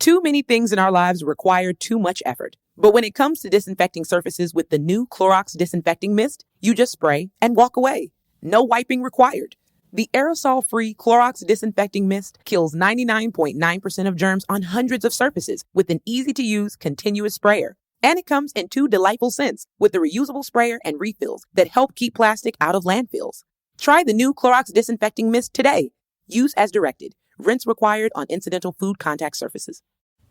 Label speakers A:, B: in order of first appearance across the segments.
A: Too many things in our lives require too much effort. But when it comes to disinfecting surfaces with the new Clorox Disinfecting Mist, you just spray and walk away. No wiping required. The aerosol-free Clorox Disinfecting Mist kills 99.9% of germs on hundreds of surfaces with an easy-to-use continuous sprayer. And it comes in 2 delightful scents with the reusable sprayer and refills that help keep plastic out of landfills. Try the new Clorox Disinfecting Mist today. Use as directed. Rinse required on incidental food contact surfaces.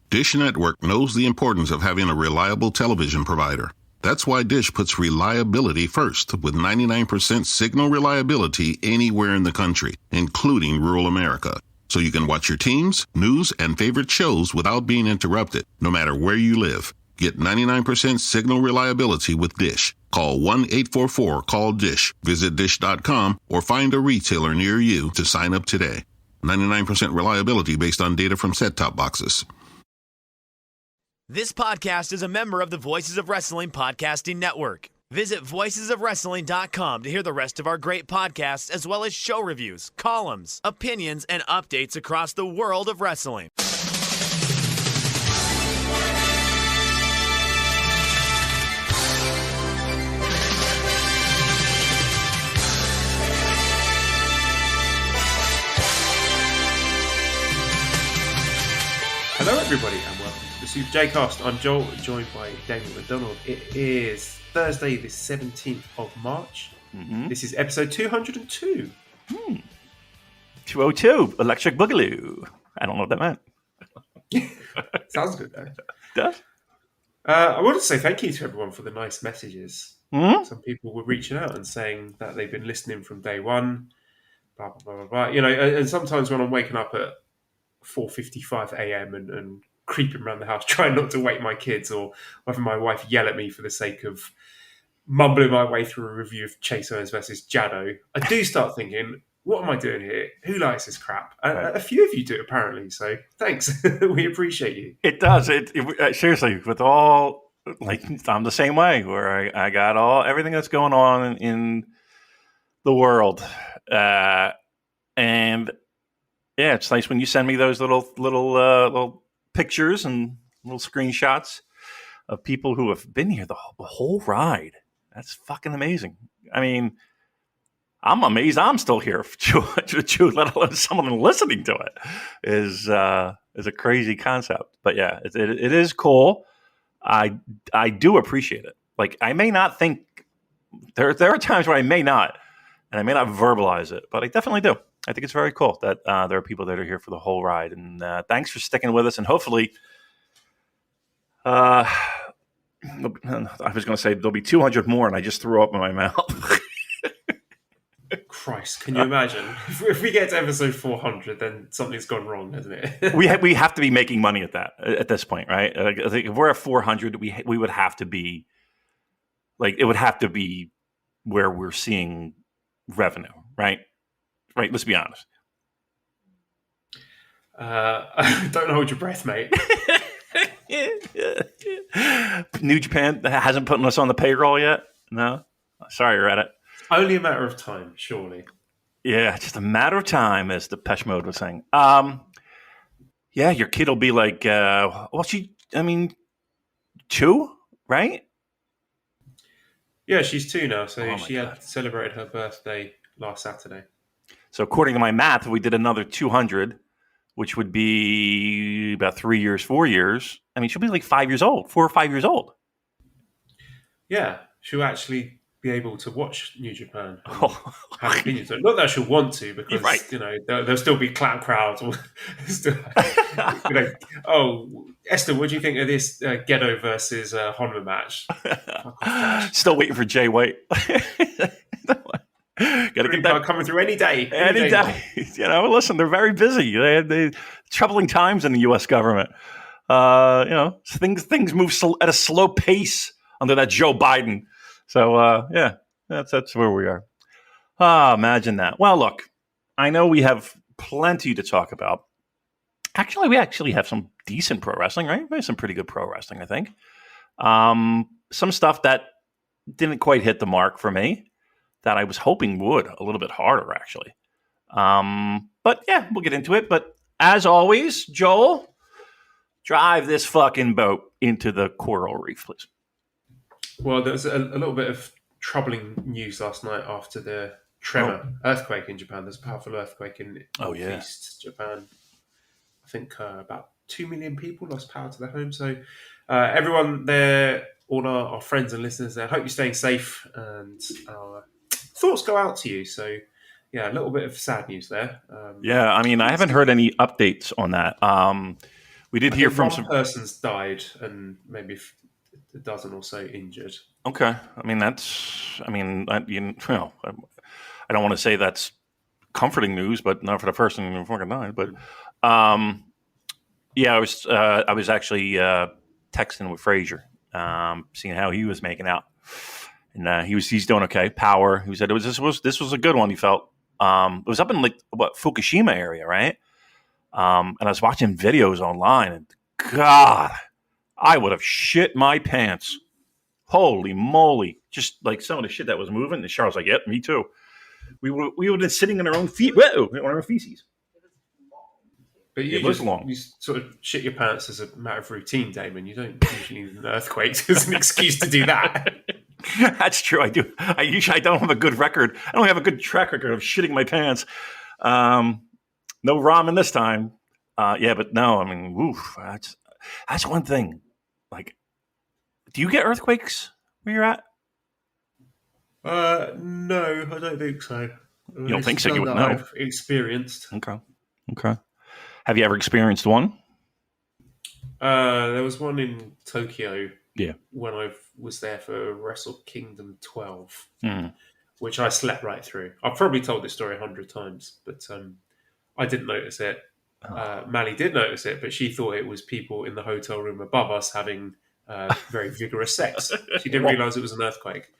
B: Dish Network knows the importance of having a reliable television provider. That's why Dish puts reliability first with 99% signal reliability anywhere in the country, including rural America. So you can watch your teams, news, and favorite shows without being interrupted, no matter where you live. Get 99% signal reliability with Dish. Call 1-844-CALL-DISH. Visit dish.com or find a retailer near you to sign up today. 99% reliability based on data from set-top boxes.
C: This podcast is a member of the Voices of Wrestling Podcasting Network. Visit voicesofwrestling.com to hear the rest of our great podcasts, as well as show reviews, columns, opinions, and updates across the world of wrestling.
D: Hello everybody and welcome to the Super J-Cast. I'm Joel, joined by Damon McDonald. It is Thursday the 17th of March. This is episode 202.
E: 202, Electric Boogaloo. I don't know what that meant.
D: Sounds good though.
E: Does?
D: I wanted to say thank you to everyone for the nice messages. Some people were reaching out and saying that they've been listening from day one, blah, blah, blah, blah, blah. You know, and sometimes when I'm waking up at 4:55 a.m. and creeping around the house, trying not to wake my kids or having my wife yell at me for the sake of mumbling my way through a review of Chase Owens versus Jado, I do start thinking, what am I doing here? Who likes this crap? A few of you do, apparently, so thanks. We appreciate you.
E: It does. It seriously, with all, like, I'm the same way, where I got everything that's going on in the world. And yeah, it's nice when you send me those little pictures and little screenshots of people who have been here the whole ride. That's fucking amazing. I mean, I'm amazed I'm still here, let alone someone listening to it is a crazy concept. But yeah, it is cool. I do appreciate it. Like, I may not think there are times where I may not, and I may not verbalize it, but I definitely do. I think it's very cool that there are people that are here for the whole ride. And thanks for sticking with us. And hopefully, I was going to say there'll be 200 more, and I just threw up in my mouth.
D: Christ, can you imagine? If we get to episode 400, then something's gone wrong, hasn't it?
E: we have to be making money at this point, right? I think if we're at 400, we would have to be, like, it would have to be where we're seeing revenue, right? Right, let's be honest.
D: Don't hold your breath, mate.
E: New Japan hasn't put us on the payroll yet? No? Sorry, Reddit.
D: Only a matter of time, surely.
E: Yeah, just a matter of time, as Depeche Mode was saying. Yeah, your kid will be like, 2, right?
D: Yeah, she's 2 now, so she
E: God.
D: had celebrated her birthday last Saturday.
E: So according to my math, if we did another 200, which would be about 3 years, 4 years, I mean, she'll be like 5 years old, 4 or 5 years old.
D: Yeah, she'll actually be able to watch New Japan and have opinions. Not that she'll want to, because you know there'll still be clown crowds. Still, you know, Esther, what do you think of this Gedo versus Honma match?
E: Still waiting for Jay White. Gotta get that
D: coming through any day.
E: Any day. You know, listen, they're very busy. They troubling times in the U.S. government. You know, things move at a slow pace under that Joe Biden. So yeah, that's where we are. Imagine that. Well, look, I know we have plenty to talk about. Actually, we have some decent pro wrestling, right? We have some pretty good pro wrestling, I think. Some stuff that didn't quite hit the mark for me, that I was hoping would a little bit harder, actually. But yeah, we'll get into it. But as always, Joel, Drive this fucking boat into the coral reef, please.
D: Well, there was a little bit of troubling news last night after the tremor earthquake in Japan. There's a powerful earthquake in northeast Japan. I think about 2 million people lost power to their homes. So everyone there, all our friends and listeners there, hope you're staying safe, and thoughts go out to you. So yeah, a little bit of sad news there.
E: I mean, I haven't heard any updates on that. We did hear from
D: one person's died and maybe a dozen or so injured.
E: Okay. I mean, I don't want to say that's comforting news, but not for the person who fucking died. But I was actually texting with Frazier, seeing how he was making out, and he's doing okay. Power. He said this was a good one. He felt it was up in Fukushima area, right? And I was watching videos online, and God, I would have shit my pants. Holy moly! Just like some of the shit that was moving. And Charles was like, "Yep, me too." We would have been sitting on our own feet, on our feces.
D: But
E: it was long.
D: You sort of shit your pants as a matter of routine, Damon. You don't usually need an earthquake as an excuse to do that.
E: That's true. I do. I don't have a good record. I don't have a good track record of shitting my pants. No ramen this time. But no. I mean, oof. That's one thing. Like, do you get earthquakes where you're at?
D: No, I don't think so.
E: You don't think so? You would know.
D: I've experienced.
E: Okay. Have you ever experienced one?
D: There was one in Tokyo.
E: Yeah.
D: When I was there for Wrestle Kingdom 12, which I slept right through. I've probably told this story 100 times, but I didn't notice it. Mally did notice it, but she thought it was people in the hotel room above us having very vigorous sex. She didn't realize it was an earthquake.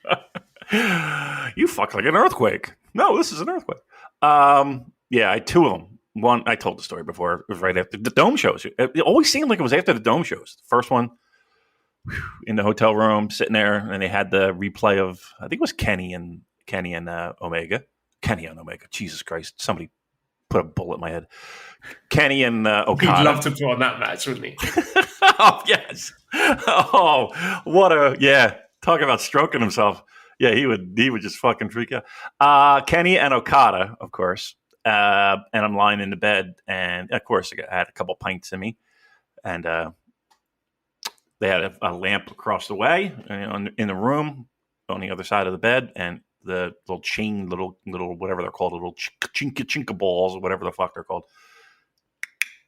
E: You fuck like an earthquake. No, this is an earthquake. I had two of them. One, I told the story before. It was right after the Dome shows. It always seemed like it was after the Dome shows. The first one, in the hotel room, sitting there, and they had the replay of, I think it was Kenny and Omega. Kenny and Omega. Jesus Christ. Somebody put a bullet in my head. Kenny and Okada.
D: He'd love to put on that match, wouldn't he?
E: Oh, yes. Oh, talk about stroking himself. Yeah, he would just fucking freak out. Kenny and Okada, of course. And I'm lying in the bed, and of course I had a couple pints in me, and they had a lamp across the way in the room on the other side of the bed, and the little whatever they're called, little chinka balls or whatever the fuck they're called.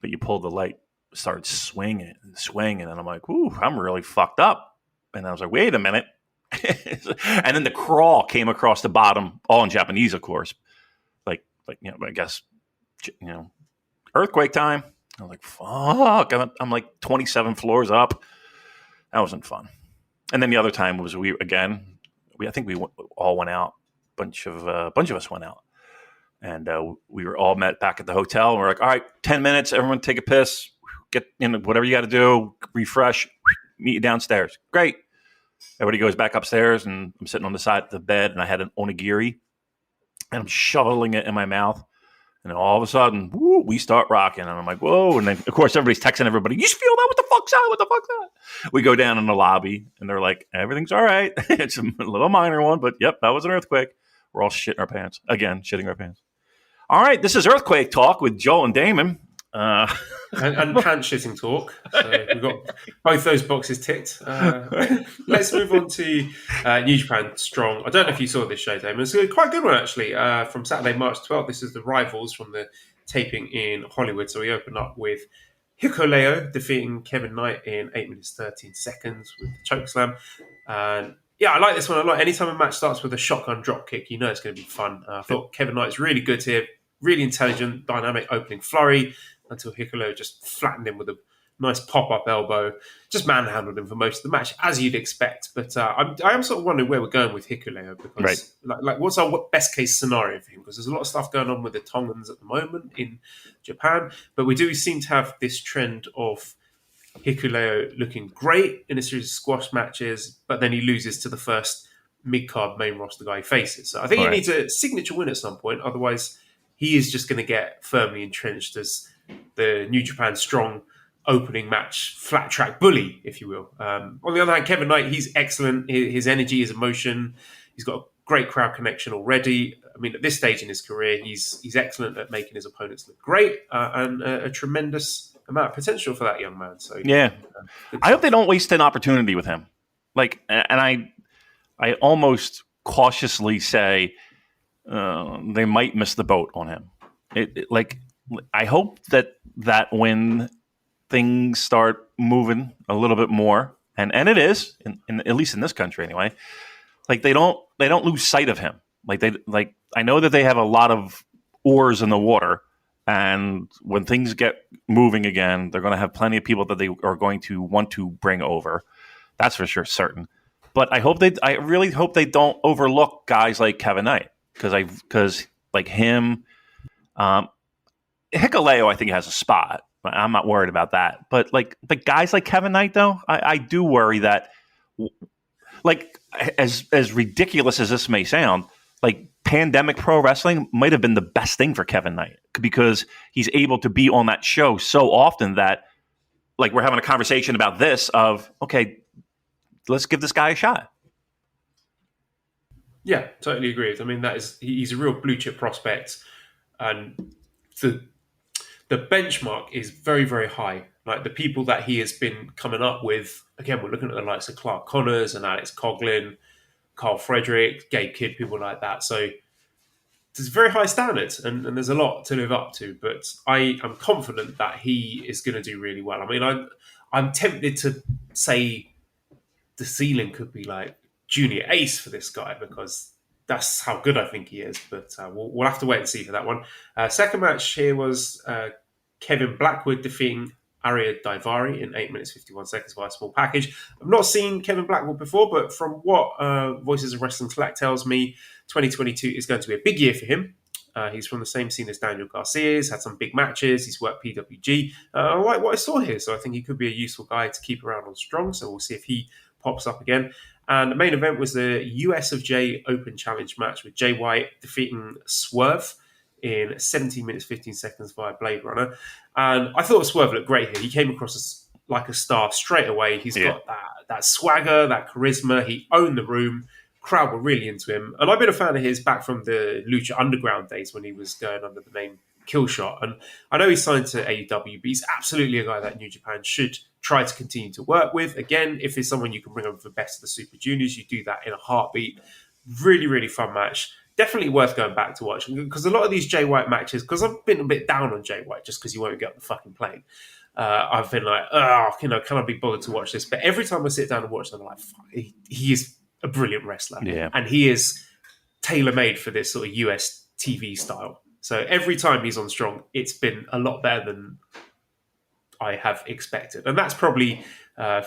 E: But you pulled the light, started swinging, and I'm like, ooh, I'm really fucked up. And I was like, wait a minute. And then the crawl came across the bottom, all in Japanese, of course. I guess, earthquake time. I was like, fuck. I'm like 27 floors up. That wasn't fun. And then the other time was I think we all went out. A bunch of us went out. And we were all met back at the hotel. And we're like, all right, 10 minutes. Everyone take a piss. Get whatever you got to do. Refresh. Meet you downstairs. Great. Everybody goes back upstairs. And I'm sitting on the side of the bed. And I had an onigiri. And I'm shoveling it in my mouth. And then all of a sudden, we start rocking. And I'm like, whoa. And then, of course, everybody's texting everybody. You feel that? What the fuck's that? What the fuck's that? We go down in the lobby. And they're like, everything's all right. It's a little minor one. But, yep, that was an earthquake. We're all shitting our pants. Again, shitting our pants. All right, this is Earthquake Talk with Joel and Damon.
D: And pants shitting talk. So we've got both those boxes ticked. Let's move on to New Japan Strong. I don't know if you saw this show, Damon. It's quite a good one, actually, from Saturday, March 12th. This is the Rivals from the taping in Hollywood. So we open up with Hikuleo defeating Kevin Knight in 8 minutes 13 seconds with the chokeslam. And I like this one a lot. Anytime a match starts with a shotgun drop kick, you know it's going to be fun. I thought Kevin Knight's really good here. Really intelligent, dynamic opening flurry until Hikuleo just flattened him with a nice pop-up elbow. Just manhandled him for most of the match, as you'd expect. But I am sort of wondering where we're going with Hikuleo because, like, what's our best-case scenario for him? Because there's a lot of stuff going on with the Tongans at the moment in Japan, but we do seem to have this trend of Hikuleo looking great in a series of squash matches, but then he loses to the first mid-card main roster guy he faces. So I think he needs a signature win at some point. Otherwise, he is just going to get firmly entrenched as the New Japan Strong opening match flat track bully, if you will. On the other hand, Kevin Knight, he's excellent. His energy, his emotion, he's got a great crowd connection already. I mean, at this stage in his career, he's excellent at making his opponents look great and a tremendous amount of potential for that young man. So
E: yeah, I hope they don't waste an opportunity with him. Like, and I almost cautiously say they might miss the boat on him. I hope that when things start moving a little bit more, and it is, in at least in this country anyway, like they don't lose sight of him. I know that they have a lot of oars in the water, and when things get moving again, they're going to have plenty of people that they are going to want to bring over. That's for sure, certain. But I really hope they don't overlook guys like Kevin Knight, because like him, Hikuleo, I think has a spot. I'm not worried about that. But guys like Kevin Knight, though, I do worry that, like, as ridiculous as this may sound, like pandemic pro wrestling might have been the best thing for Kevin Knight, because he's able to be on that show so often that, like, we're having a conversation about this of, okay, let's give this guy a shot.
D: Yeah, totally agree. I mean, he's a real blue chip prospect, and the benchmark is very, very high. Like, the people that he has been coming up with, again, we're looking at the likes of Clark Connors and Alex Coughlin, Carl Frederick, Gabe Kidd, people like that. So there's very high standards, and there's a lot to live up to. But I am confident that he is going to do really well. I mean, I'm tempted to say the ceiling could be like junior ace for this guy, because that's how good I think he is. But we'll have to wait and see for that one. Second match here was Kevin Blackwood defeating Arya Daivari in 8 minutes 51 seconds via small package. I've not seen Kevin Blackwood before, but from what Voices of Wrestling Select tells me, 2022 is going to be a big year for him. He's from the same scene as Daniel Garcia. He's had some big matches. He's worked PWG. I like what I saw here, so I think he could be a useful guy to keep around on Strong. So we'll see if he pops up again. And the main event was the US of J Open Challenge match with Jay White defeating Swerve in 17 minutes 15 seconds via Blade Runner. And I thought Swerve looked great here. He came across as like a star straight away. He's got that swagger, that charisma. He owned the room. Crowd were really into him. And I've been a fan of his back from the Lucha Underground days when he was going under the name Killshot. And I know he's signed to AEW, but he's absolutely a guy that New Japan should try to continue to work with. Again, if there's someone you can bring over for Best of the Super Juniors, you do that in a heartbeat. Really, really fun match. Definitely worth going back to watch, because a lot of these Jay White matches, because I've been a bit down on Jay White just because he won't get on the fucking plane. I've been like, can I be bothered to watch this? But every time I sit down and watch them, I'm like, fuck, he is a brilliant wrestler.
E: Yeah.
D: And he is tailor-made for this sort of US TV style. So every time he's on Strong, it's been a lot better than I have expected. And that's probably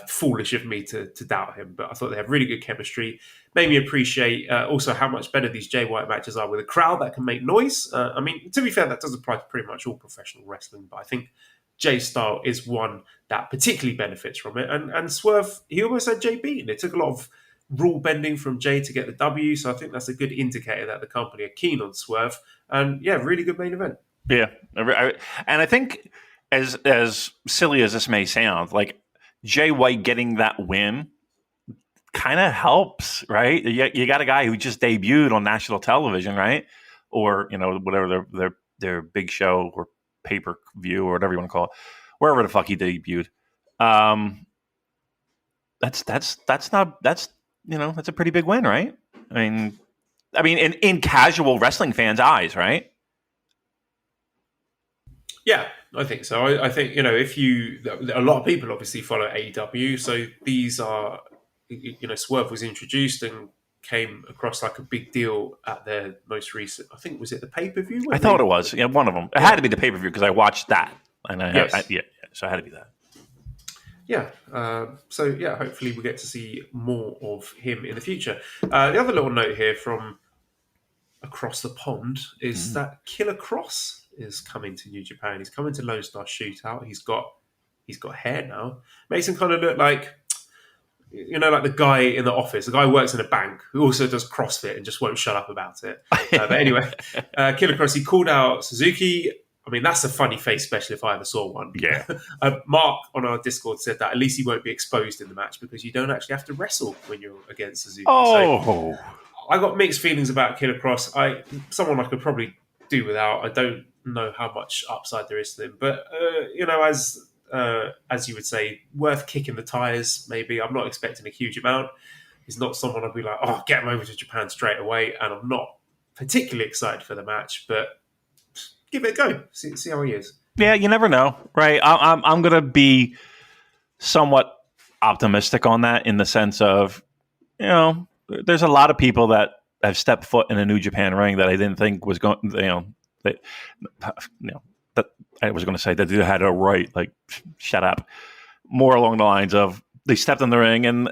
D: foolish of me to doubt him, but I thought they had really good chemistry. Made me appreciate also how much better these Jay White matches are with a crowd that can make noise. I mean, to be fair, that does apply to pretty much all professional wrestling, but I think Jay's style is one that particularly benefits from it. And Swerve, he almost had Jay beaten. It took a lot of rule bending from Jay to get the W, so I think that's a good indicator that the company are keen on Swerve. And yeah, really good main event.
E: Yeah, and I think as silly as this may sound, like Jay White getting that win kind of helps, right? You got a guy who just debuted on national television, right? Or whatever their big show or pay-per-view or whatever you want to call it, wherever the fuck he debuted. That's a pretty big win, right? I mean, in casual wrestling fans' eyes, right?
D: Yeah, I think so. I think, a lot of people obviously follow AEW, so these are, Swerve was introduced and came across like a big deal at their most recent, I think, was it the pay-per-view?
E: I thought it was. Yeah, one of them. It had to be the pay-per-view because I watched that. And so it had to be that.
D: Yeah. Hopefully we get to see more of him in the future. The other little note here from across the pond is that Killer Cross is coming to New Japan. He's coming to Lone Star Shootout. He's got hair now. Makes him kind of look like, like the guy in the office, the guy who works in a bank who also does CrossFit and just won't shut up about it. But anyway, Killer Cross, he called out Suzuki. I mean, that's a funny face special if I ever saw one.
E: Yeah.
D: Mark on our Discord said that at least he won't be exposed in the match because you don't actually have to wrestle when you're against Suzuki.
E: Oh.
D: So I got mixed feelings about Killer Cross. Someone I could probably do without. I don't know how much upside there is to him, but as you would say, worth kicking the tires. Maybe I'm not expecting a huge amount. He's not someone I'd be like, oh, get him over to Japan straight away. And I'm not particularly excited for the match, but give it a go. See how he is.
E: Yeah, you never know, right? I'm going to be somewhat optimistic on that in the sense of, there's a lot of people that have stepped foot in a New Japan ring that I didn't think was going, that I was going to say that they had a right, like, shut up. More along the lines of they stepped in the ring and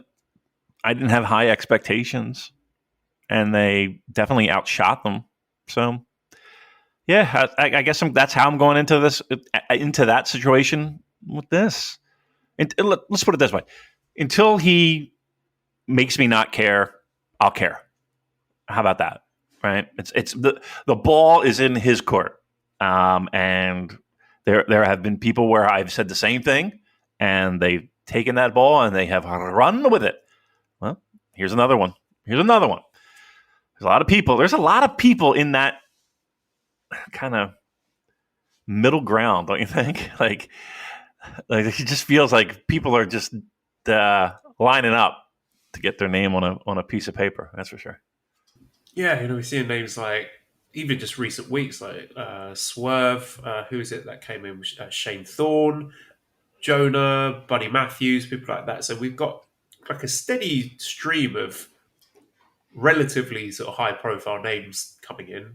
E: I didn't have high expectations and they definitely outshot them. So, yeah, I guess that's how I'm going into that situation with this. And let's put it this way. Until he makes me not care, I'll care. How about that? Right? It's the ball is in his court. And there have been people where I've said the same thing and they've taken that ball and they have run with it. Well, here's another one. There's a lot of people in that kind of middle ground, don't you think? Like it just feels like people are just lining up to get their name on a piece of paper. That's for sure.
D: Yeah, we're seeing names like even just recent weeks, like Swerve. Who is it that came in? Shane Thorne, Jonah, Buddy Matthews, people like that. So we've got like a steady stream of relatively sort of high-profile names coming in.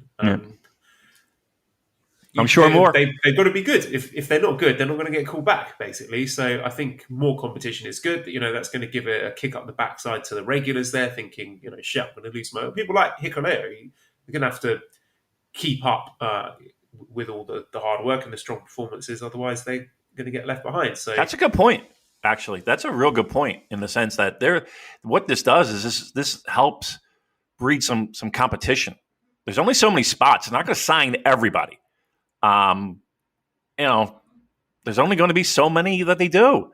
E: I'm sure more.
D: They've got to be good. If they're not good, they're not going to get called back, basically. So I think more competition is good. That's going to give it a kick up the backside to the regulars there, thinking, shit, I'm going to lose my... People like Hikuleo, they're going to have to keep up with all the hard work and the strong performances. Otherwise, they're going to get left behind. So
E: that's a good point, actually. That's a real good point in the sense that what this does is this helps breed some competition. There's only so many spots. It's not going to sign everybody. There's only going to be so many that they do.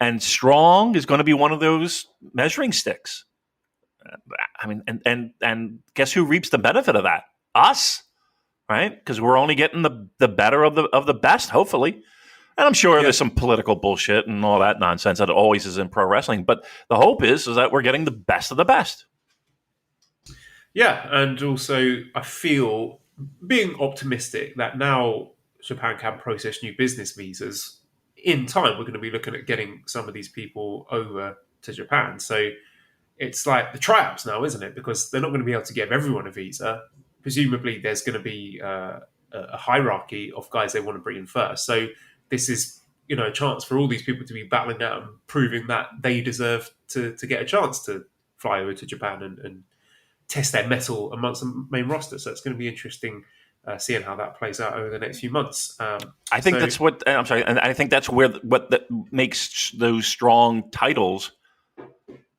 E: And strong is going to be one of those measuring sticks. I mean, and guess who reaps the benefit of that? Us, right? Because we're only getting the better of the best, hopefully. And I'm sure there's some political bullshit and all that nonsense that always is in pro wrestling. But the hope is that we're getting the best of the best.
D: Yeah, and also I feel being optimistic that now Japan can process new business visas. In time, we're going to be looking at getting some of these people over to Japan. So it's like the tryouts now, isn't it? Because they're not going to be able to give everyone a visa. Presumably, there's going to be a hierarchy of guys they want to bring in first. So this is, a chance for all these people to be battling out and proving that they deserve to get a chance to fly over to Japan and test their mettle amongst the main roster. So it's going to be interesting seeing how that plays out over the next few months.
E: I think that's what I'm sorry, and I think that's where what makes those strong titles.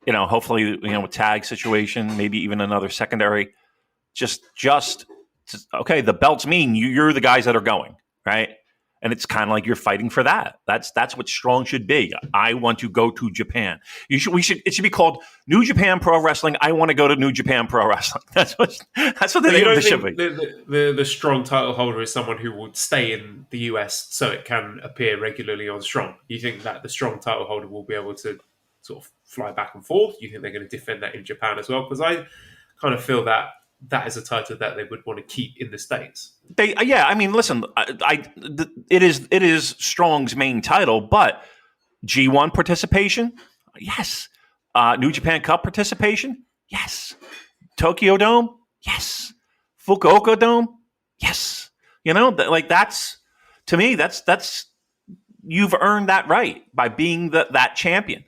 E: Hopefully, with tag situation, maybe even another secondary. Just okay. The belts mean you're the guys that are going, right? And it's kind of like you're fighting for that. That's what strong should be. I want to go to Japan. It should be called New Japan Pro Wrestling. I want to go to New Japan Pro Wrestling. That's what the name of the should be.
D: The strong title holder is someone who would stay in the US so it can appear regularly on Strong. You think that the strong title holder will be able to sort of fly back and forth? You think they're going to defend that in Japan as well? Because I kind of feel that is a title that they would want to keep in the States. Listen, it is Strong's main title, but G1 participation, yes. New Japan Cup participation, yes. Tokyo Dome, yes. Fukuoka Dome, yes. That's to me, that's you've earned that right by being that champion.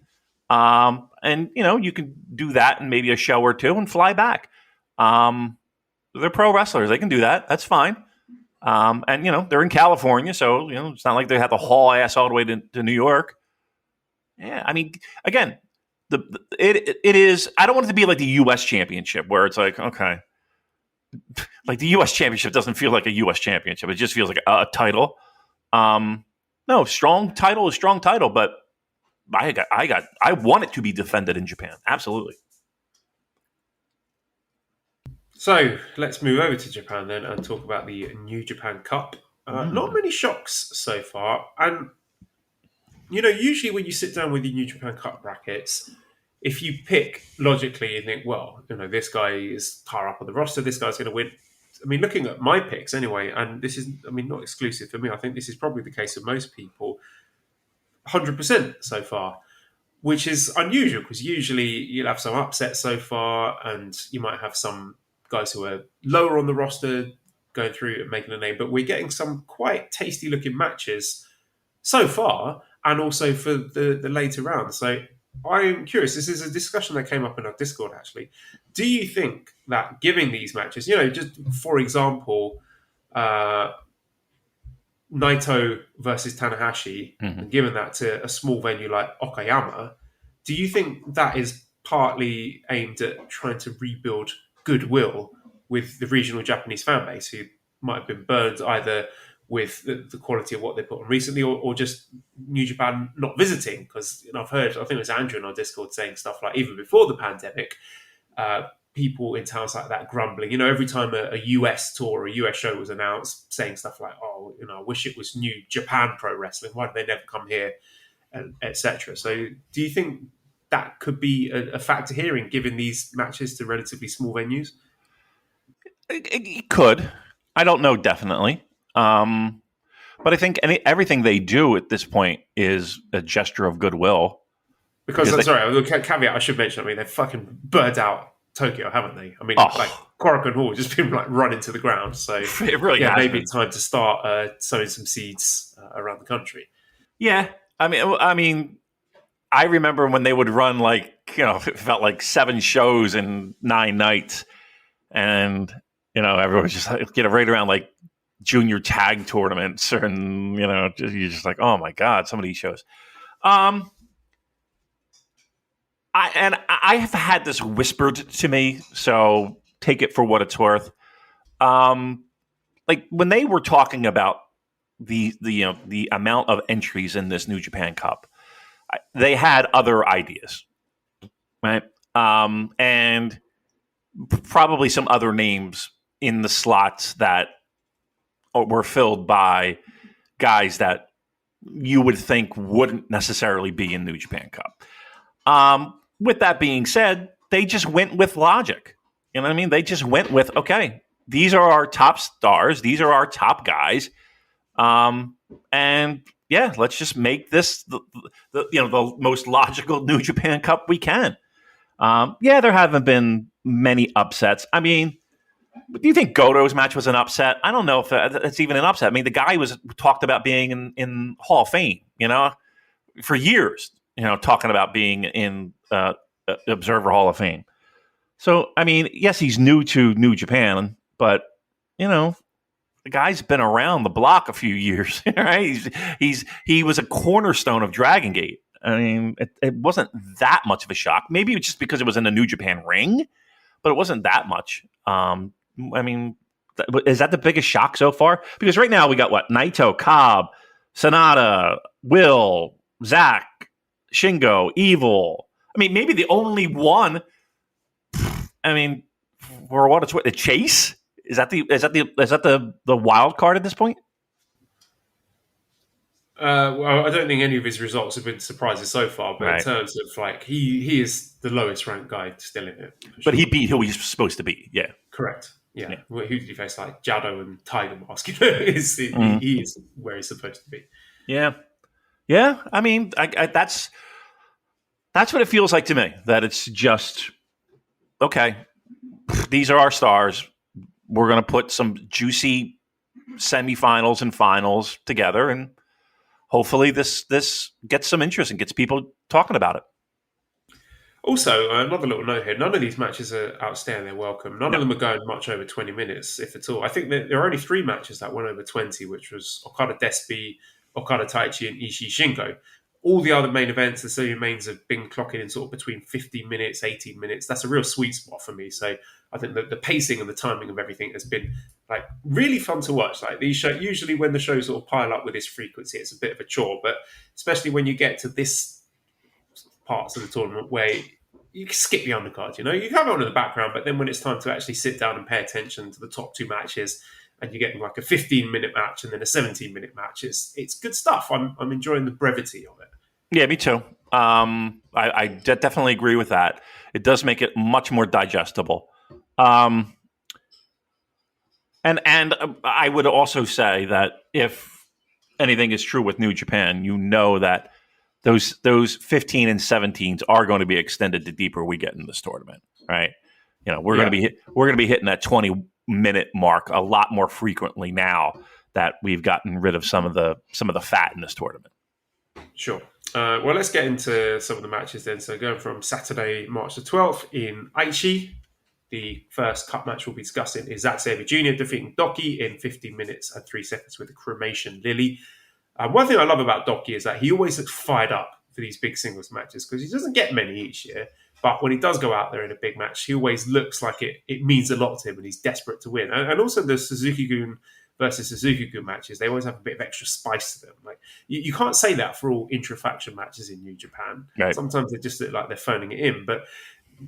D: And you can do that in maybe a show or two and fly back. They're pro wrestlers. They can do that. That's fine. And they're in California, so it's not like they have to haul ass all the way to New York. Yeah, I mean, again, it is. I don't want it to be like the U.S. Championship where it's like, okay,
E: like the U.S. Championship doesn't feel like a U.S. Championship. It just feels like a title. No, strong title is strong title, but I want it to be defended in Japan. Absolutely.
D: So let's move over to Japan then and talk about the New Japan Cup. Not many shocks so far, and usually when you sit down with the New Japan Cup brackets, if you pick logically, you think, well, this guy is higher up on the roster, this guy's going to win. I mean, looking at my picks anyway, and this is, not exclusive for me. I think this is probably the case of most people. 100% so far, which is unusual because usually you'll have some upsets so far, and you might have some guys who are lower on the roster going through and making a name. But we're getting some quite tasty looking matches so far, and also for the later rounds. So I'm curious. This is a discussion that came up in our Discord, actually. Do you think that giving these matches, just for example, Naito versus Tanahashi, and giving that to a small venue like Okayama, do you think that is partly aimed at trying to rebuild goodwill with the regional Japanese fan base who might have been burned either with the quality of what they put on recently or just New Japan not visiting? Because I've heard, I think it was Andrew in our Discord saying stuff like, even before the pandemic, people in towns like that grumbling, every time a US tour or a US show was announced, saying stuff like, I wish it was New Japan Pro Wrestling, why did they never come here, etc. So do you think that could be a factor here in giving these matches to relatively small venues?
E: It could. I don't know definitely. But I think everything they do at this point is a gesture of goodwill.
D: Because the caveat I should mention, they've fucking burned out Tokyo, haven't they? Like Korakuen Hall just been run into the ground. So
E: it really
D: maybe it's time to start sowing some seeds around the country.
E: Yeah, I remember when they would run it felt like 7 shows in 9 nights, and everyone was just right around like junior tag tournaments, and you're just like, oh my god, some of these shows. I have had this whispered to me, so take it for what it's worth. Like when they were talking about the amount of entries in this New Japan Cup, they had other ideas, right? And probably some other names in the slots that were filled by guys that you would think wouldn't necessarily be in New Japan Cup. With that being said, they just went with logic. You know what I mean? They just went with, okay, these are our top stars. These are our top guys. And yeah, let's just make this the most logical New Japan Cup we can. There haven't been many upsets. Do you think Goto's match was an upset? I don't know if it's even an upset. The guy was talked about being in Hall of Fame, for years, talking about being in Observer Hall of Fame. So, yes, he's new to New Japan, but, the guy's been around the block a few years, right? He was a cornerstone of Dragon Gate. It wasn't that much of a shock. Maybe it's just because it was in the New Japan ring, but it wasn't that much. Is that the biggest shock so far? Because right now we got Naito, Cobb, Sonata, Will, Zach, Shingo, Evil. Maybe the only one. For what it's worth, the Chase is that the wild card at this point?
D: Well, I don't think any of his results have been surprises so far, but in terms of he is the lowest ranked guy still in it.
E: But he beat who he's supposed to beat. Yeah,
D: correct. Yeah. Who did he face? Jado and Tiger Mask. He is where he's supposed to be.
E: Yeah. That's what it feels like to me. That it's just okay. These are our stars. We're going to put some juicy semifinals and finals together, and hopefully this gets some interest and gets people talking about it.
D: Also, another little note here. None of these matches are outstanding. They're welcome. None of them are going much over 20 minutes, if at all. I think that there are only 3 matches that went over 20, which was Okada Despi, Okada Taichi, and Ishii Shingo. all the other main events, the semi-mains have been clocking in sort of between 15 minutes, 18 minutes. That's a real sweet spot for me. So I think that the pacing and the timing of everything has been like really fun to watch. Like these shows, usually when the shows sort of pile up with this frequency, it's a bit of a chore. But especially when you get to this parts of the tournament where you can skip the undercards, you have it on in the background, but then when it's time to actually sit down and pay attention to the top two matches, and you're getting like a 15-minute match and then a 17-minute match, it's good stuff. I'm enjoying the brevity of it.
E: Yeah, me too. I definitely agree with that. It does make it much more digestible. And I would also say that if anything is true with New Japan, that those 15 and 17s are going to be extended the deeper we get in this tournament, right? We're going to be hitting that 20-minute mark a lot more frequently now that we've gotten rid of some of the fat in this tournament.
D: Sure. Well, let's get into some of the matches then. So going from Saturday, March the 12th in Aichi, the first cup match we'll be discussing is Zack Sabre Jr. defeating Doki in 15 minutes and 3 seconds with a cremation lily. One thing I love about Doki is that he always looks fired up for these big singles matches because he doesn't get many each year. But when he does go out there in a big match, he always looks like it means a lot to him and he's desperate to win. And also the Suzuki-gun versus Suzuki-gun matches, they always have a bit of extra spice to them. Like you can't say that for all intra-faction matches in New Japan.
E: Right.
D: Sometimes they just look like they're phoning it in. But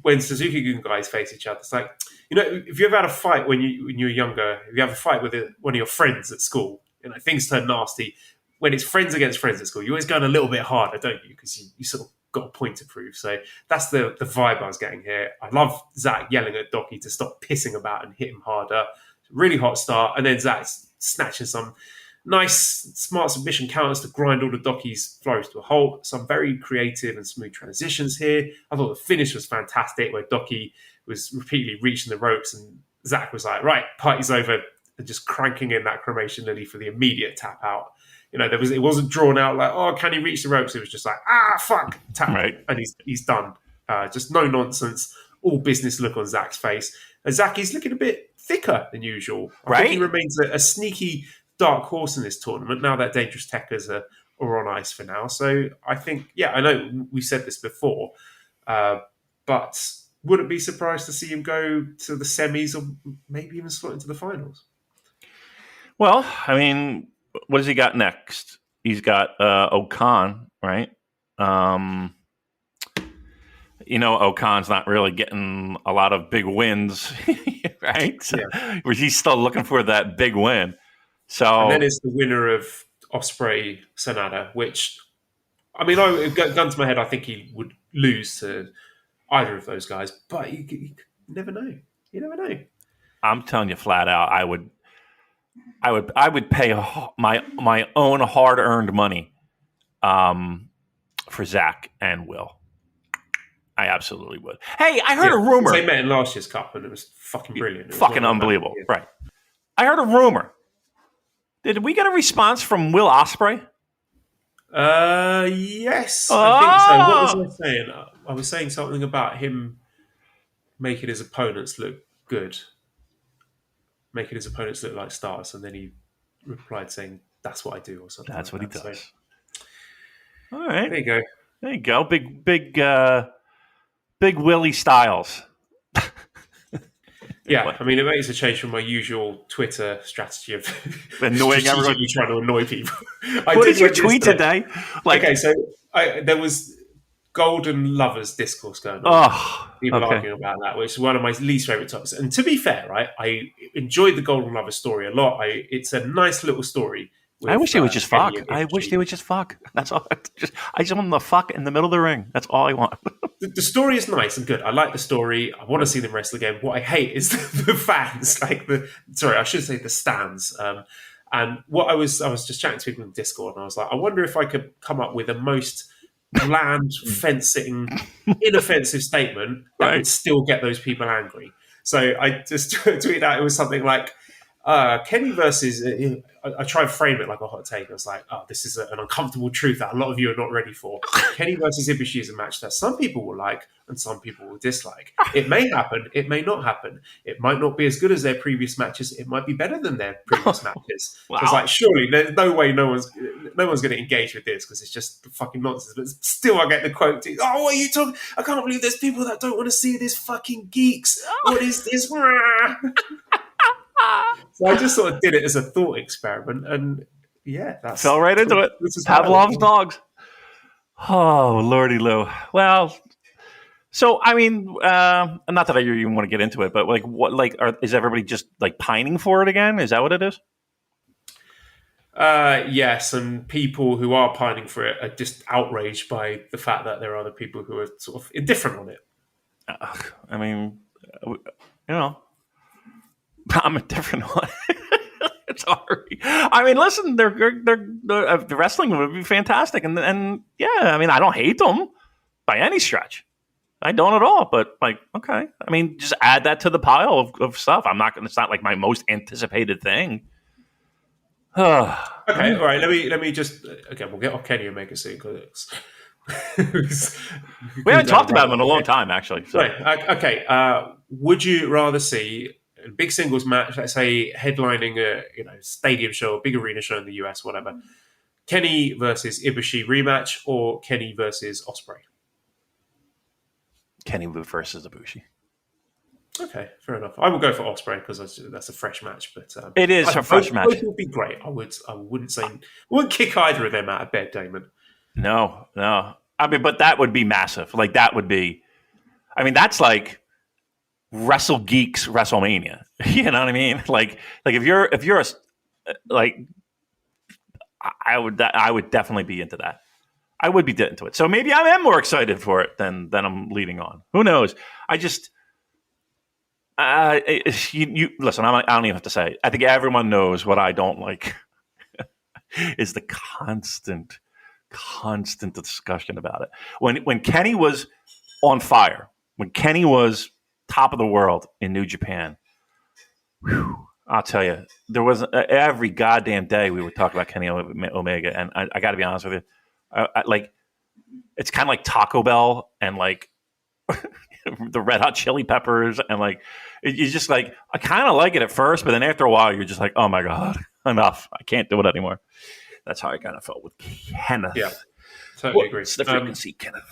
D: when Suzuki-gun guys face each other, it's like, if you ever had a fight when you're younger, if you have a fight with one of your friends at school, things turn nasty. When it's friends against friends at school, you always go a little bit harder, don't you? Because you sort of got a point to prove. So that's the vibe I was getting here. I love Zack yelling at Doki to stop pissing about and hit him harder. Really hot start. And then Zack's snatching some nice, smart submission counters to grind all the Doki's flows to a halt. Some very creative and smooth transitions here. I thought the finish was fantastic where Doki was repeatedly reaching the ropes and Zack was like, right, party's over, and just cranking in that cremation lily for the immediate tap out. It wasn't drawn out like, oh, can he reach the ropes? It was just like, fuck, tap,
E: right.
D: And he's done. Just no nonsense, all business look on Zack's face. And Zack is looking a bit thicker than usual. I think he remains a sneaky dark horse in this tournament now that Dangerous Tekkers are on ice for now. So I think, I know we said this before, but wouldn't be surprised to see him go to the semis or maybe even slot into the finals.
E: Well, I mean, what has he got next? He's got Okan, right? Okan's not really getting a lot of big wins, right?
D: Yeah.
E: He's still looking for that big win. So,
D: and then it's the winner of Ospreay Sanada, which, I mean, gun to my head, I think he would lose to either of those guys, but you never know. You never know.
E: I'm telling you flat out, I would pay my own hard-earned money for Zack and Will. I absolutely would. Hey, I heard a rumor.
D: They met in last year's cup, and it was fucking brilliant. It was
E: fucking unbelievable, right? I heard a rumor. Did we get a response from Will Ospreay?
D: Yes, I think so. What was I saying? I was saying something about him making his opponents look good, making his opponents look like stars, and then he replied saying, "That's what I do," or something.
E: That's
D: like
E: what
D: that.
E: he does.
D: So,
E: all right,
D: there you go.
E: There you go. Big Willie Styles.
D: Yeah, I mean, it makes a change from my usual Twitter strategy of
E: annoying everyone,
D: trying to annoy people.
E: What did you tweet today?
D: Okay, so there was Golden Lovers discourse going on. People arguing about that, which is one of my least favorite topics. And to be fair, right, I enjoyed the Golden Lovers story a lot. It's a nice little story.
E: I wish they would just fuck. I wish they would just fuck. That's all. I just want them to fuck in the middle of the ring. That's all I want.
D: The story is nice and good. I like the story. I want to see them wrestle again. What I hate is the fans. I should say the stands. And what I was just chatting to people in Discord, and I was like, I wonder if I could come up with a most bland, fence-sitting, inoffensive statement that would still get those people angry. So I just tweeted out, it was something like, Kenny versus. I try and frame it like a hot take. I was like, oh, this is an uncomfortable truth that a lot of you are not ready for. Kenny versus Ibushi is a match that some people will like and some people will dislike. It may happen. It may not happen. It might not be as good as their previous matches. It might be better than their previous matches.
E: Wow.
D: So it's like, surely there's no way no one's going to engage with this because it's just fucking nonsense. But still, I get the quote. Oh, what are you talking? I can't believe there's people that don't want to see this fucking geeks. What is this? So I just sort of did it as a thought experiment, and that's
E: fell right into it. Pavlov's dogs. Oh, lordy Lou. Well, so I mean, not that I even want to get into it, but like, what, like, is everybody just like pining for it again? Is that what it is?
D: Yes, and people who are pining for it are just outraged by the fact that there are other people who are sort of indifferent on it.
E: I mean, I'm a different one. Sorry. I mean, listen, the wrestling would be fantastic, and yeah, I mean, I don't hate them by any stretch. I don't at all. But like, okay, I mean, just add that to the pile of stuff. I'm not. It's not like my most anticipated thing.
D: Okay, all right. Let me just. Okay, we'll get off Kenny Omega soon because
E: we haven't talked about him in a long time, actually. So.
D: Right. Okay. Would you rather see a big singles match, let's say headlining a stadium show, a big arena show in the US, whatever, Kenny versus Ibushi rematch, or Kenny versus Ospreay?
E: Kenny versus Ibushi.
D: Okay, fair enough. I will go for Ospreay because that's a fresh match. But
E: it is a fresh match.
D: It would be great. I wouldn't kick either of them out of bed, Damon.
E: No. I mean, but that would be massive. Like that would be. I mean, that's like Wrestle Geeks WrestleMania. You know what I mean? Like if you're a like, I would definitely be into that. I would be into it. So maybe I am more excited for it than I'm leading on. Who knows? I just. You listen. I don't even have to say. I think everyone knows what I don't like is the constant discussion about it. When Kenny was on fire, when Kenny was top of the world in New Japan, I'll tell you, there was every goddamn day we would talk about Kenny Omega, and I got to be honest with you, I like it's kind of like Taco Bell and like the Red Hot Chili Peppers, and like you just like I kind of like it at first, but then after a while you're just like, oh my god, enough, I can't do it anymore. That's how I kind of felt with Kenneth.
D: Yeah, totally agree.
E: What's the frequency, Kenneth?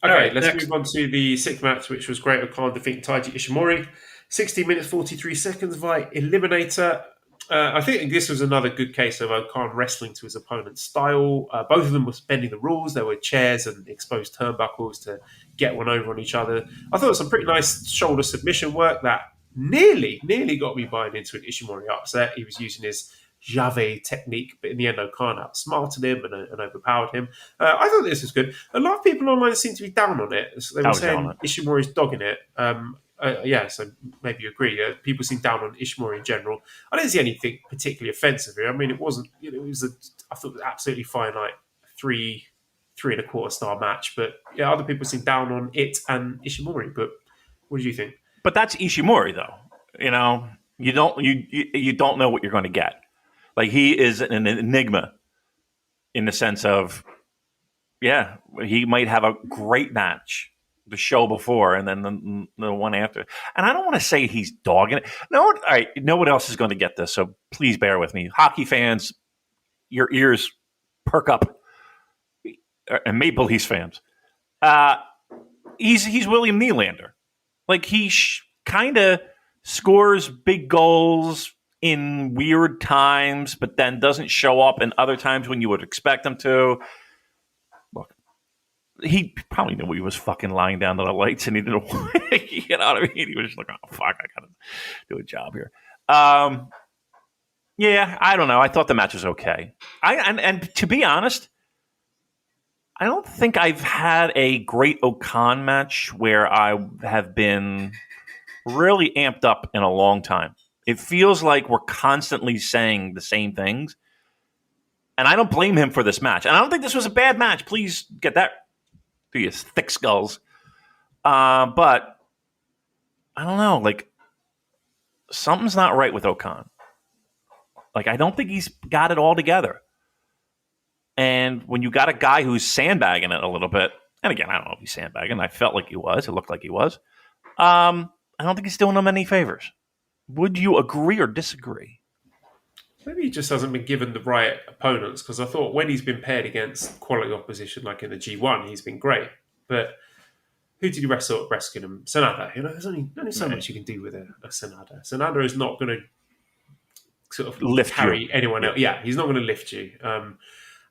D: Okay, right, let's move on to the sixth match, which was Great Okada defeating Taichi Ishimori. 60 minutes, 43 seconds via Eliminator. I think this was another good case of Okada wrestling to his opponent's style. Both of them were bending the rules. There were chairs and exposed turnbuckles to get one over on each other. I thought it was some pretty nice shoulder submission work that nearly got me buying into an Ishimori upset. He was using his Jave technique, but in the end, Okada outsmarted him and overpowered him. I thought this was good. A lot of people online seem to be down on it. They were saying Ishimori's dogging it. So maybe you agree. People seem down on Ishimori in general. I didn't see anything particularly offensive here. I mean, it wasn't. I thought it was absolutely fine, like 3.25 star match. But yeah, other people seem down on it and Ishimori. But what do you think?
E: But that's Ishimori, though. You know, you don't know what you're going to get. Like he is an enigma in the sense of, yeah, he might have a great match the show before and then the one after. And I don't want to say he's dogging it. No, all right, no one else is going to get this, so please bear with me. Hockey fans, your ears perk up. And Maple Leafs fans. He's William Nylander. Like he kind of scores big goals in weird times, but then doesn't show up in other times when you would expect him to. Look, he probably knew he was fucking lying down to the lights and he didn't want to, you know what I mean? He was just like, oh, fuck, I got to do a job here. Yeah, I don't know. I thought the match was okay. And to be honest, I don't think I've had a great Okan match where I have been really amped up in a long time. It feels like we're constantly saying the same things. And I don't blame him for this match. And I don't think this was a bad match. Please get that to you thick skulls. But I don't know. Like, something's not right with Okan. Like, I don't think he's got it all together. And when you got a guy who's sandbagging it a little bit, and again, I don't know if he's sandbagging. I felt like he was. It looked like he was. I don't think he's doing them any favors. Would you agree or disagree?
D: Maybe he just hasn't been given the right opponents, because I thought when he's been paired against quality opposition, like in the G1, he's been great. But who did he wrestle at Wrestle Kingdom? Sanada. There's only so much you can do with a Sanada. Sanada is not going to sort of
E: lift
D: carry anyone else. Yeah, he's not going to lift you.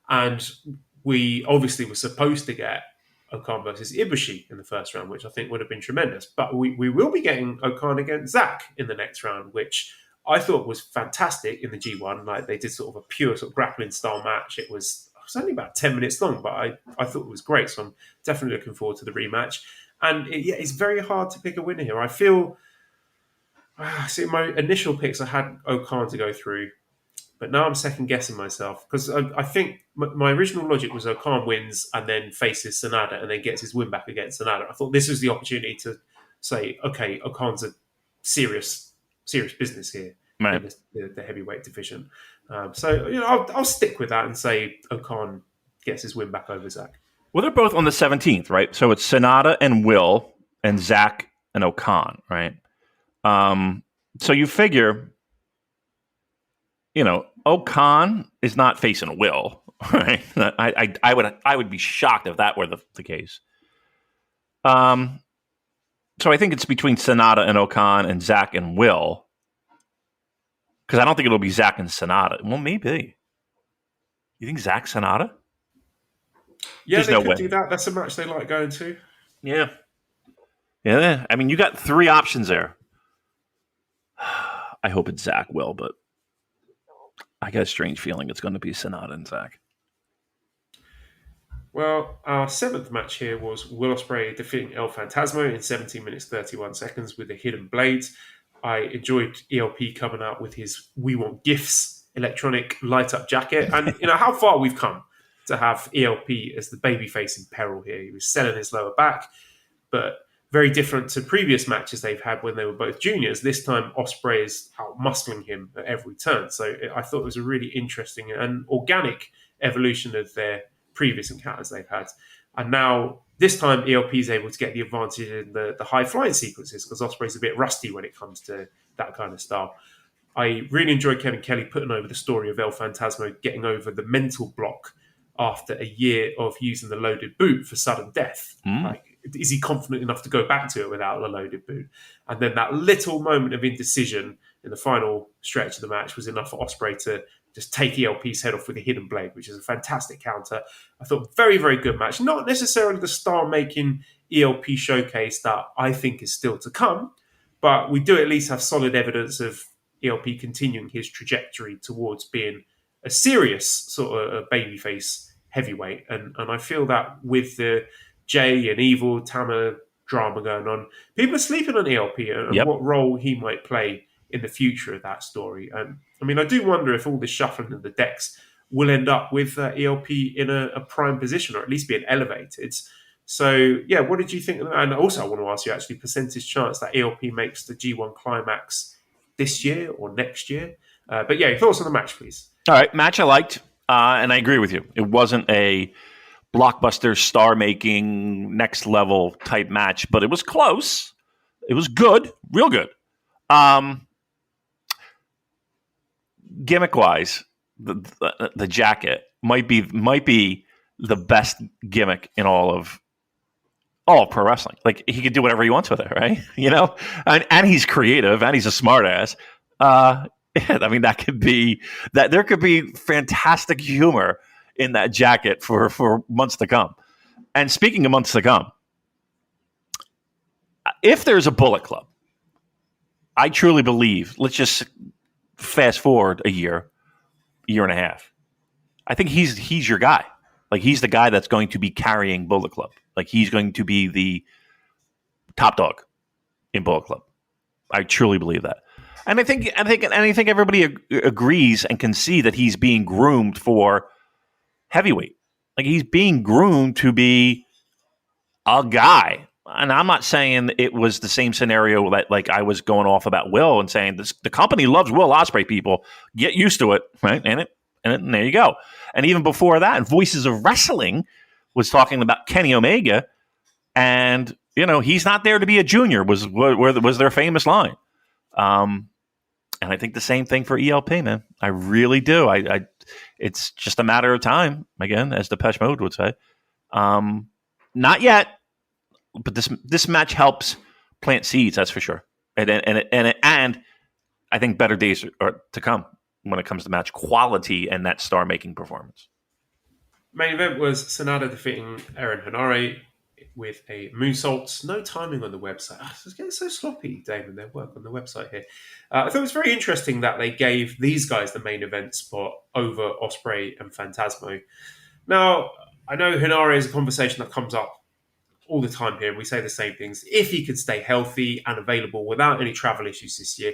D: And we obviously were supposed to get Okan versus Ibushi in the first round, which I think would have been tremendous. But we will be getting Okan against Zack in the next round, which I thought was fantastic in the G1. Like, they did sort of a pure sort of grappling style match. It was only about 10 minutes long, but I thought it was great. So I'm definitely looking forward to the rematch. And it's very hard to pick a winner here. I feel, see, my initial picks, I had Okan to go through. But now I'm second guessing myself, because I think my original logic was Okan wins and then faces Sanada and then gets his win back against Sanada. I thought this was the opportunity to say, okay, Okan's a serious business here in the heavyweight division. So I'll stick with that and say Okan gets his win back over Zack.
E: Well, they're both on the 17th, right? So it's Sanada and Will and Zack and Okan, right? So you figure, Okan is not facing Will, right? I would be shocked if that were the case. So I think it's between Sanada and Okan and Zack and Will, because I don't think it'll be Zack and Sanada. Well, maybe. You think Zack Sanada?
D: Yeah, they could do that. That's a match they like going to.
E: Yeah. I mean, you got three options there. I hope it's Zack Will, but I got a strange feeling it's going to be Sanada and Zack.
D: Well, our seventh match here was Will Ospreay defeating El Phantasmo in 17 minutes 31 seconds with the Hidden Blades. I enjoyed ELP coming out with his We Want Gifts electronic light-up jacket. And how far we've come to have ELP as the babyface in peril here. He was selling his lower back, but very different to previous matches they've had when they were both juniors. This time, Ospreay is out-muscling him at every turn. So I thought it was a really interesting and organic evolution of their previous encounters they've had. And now, this time, ELP is able to get the advantage in the high-flying sequences, because Ospreay's a bit rusty when it comes to that kind of style. I really enjoyed Kevin Kelly putting over the story of El Phantasmo getting over the mental block after a year of using the loaded boot for sudden death. Like, is he confident enough to go back to it without the loaded boot? And then that little moment of indecision in the final stretch of the match was enough for Ospreay to just take ELP's head off with a hidden blade, which is a fantastic counter. I thought very, very good match. Not necessarily the star-making ELP showcase that I think is still to come, but we do at least have solid evidence of ELP continuing his trajectory towards being a serious sort of a babyface heavyweight. And I feel that with the Jay and Evil Tama drama going on, people are sleeping on ELP and what role he might play in the future of that story. And I mean, I do wonder if all this shuffling of the decks will end up with ELP in a prime position, or at least being elevated. So, yeah, what did you think? And also, I want to ask you, actually, percentage chance that ELP makes the G1 climax this year or next year. But yeah, your thoughts on the match, please.
E: All right, match I liked, and I agree with you. It wasn't a blockbuster, star-making, next-level type match, but it was close. It was good, real good. Gimmick-wise, the jacket might be the best gimmick in all of pro wrestling. Like, he could do whatever he wants with it, right? And he's creative, and he's a smartass. I mean, there could be fantastic humor in that jacket for months to come. And speaking of months to come, if there's a Bullet Club, I truly believe, let's just fast forward a year and a half. I think he's your guy. Like, he's the guy that's going to be carrying Bullet Club. Like, he's going to be the top dog in Bullet Club. I truly believe that. And I think everybody agrees and can see that he's being groomed for heavyweight. Like, he's being groomed to be a guy and I'm not saying it was the same scenario that like I was going off about Will and saying the company loves Will Ospreay. People get used to it, right? And there you go. And even before that, Voices of Wrestling was talking about Kenny Omega, and he's not there to be a junior. Was their famous line. And I think the same thing for ELP, man. I really do. It's just a matter of time, again, as Depeche Mode would say. Not yet, but this match helps plant seeds, that's for sure. And I think better days are to come when it comes to match quality and that star-making performance.
D: Main event was Sanada defeating Aaron Henare with a moonsault. No timing on the website. It's getting so sloppy, Damon, their work on the website here. I thought it was very interesting that they gave these guys the main event spot over Ospreay and Phantasmo. Now, I know Henare is a conversation that comes up all the time here. We say the same things. If he could stay healthy and available without any travel issues this year,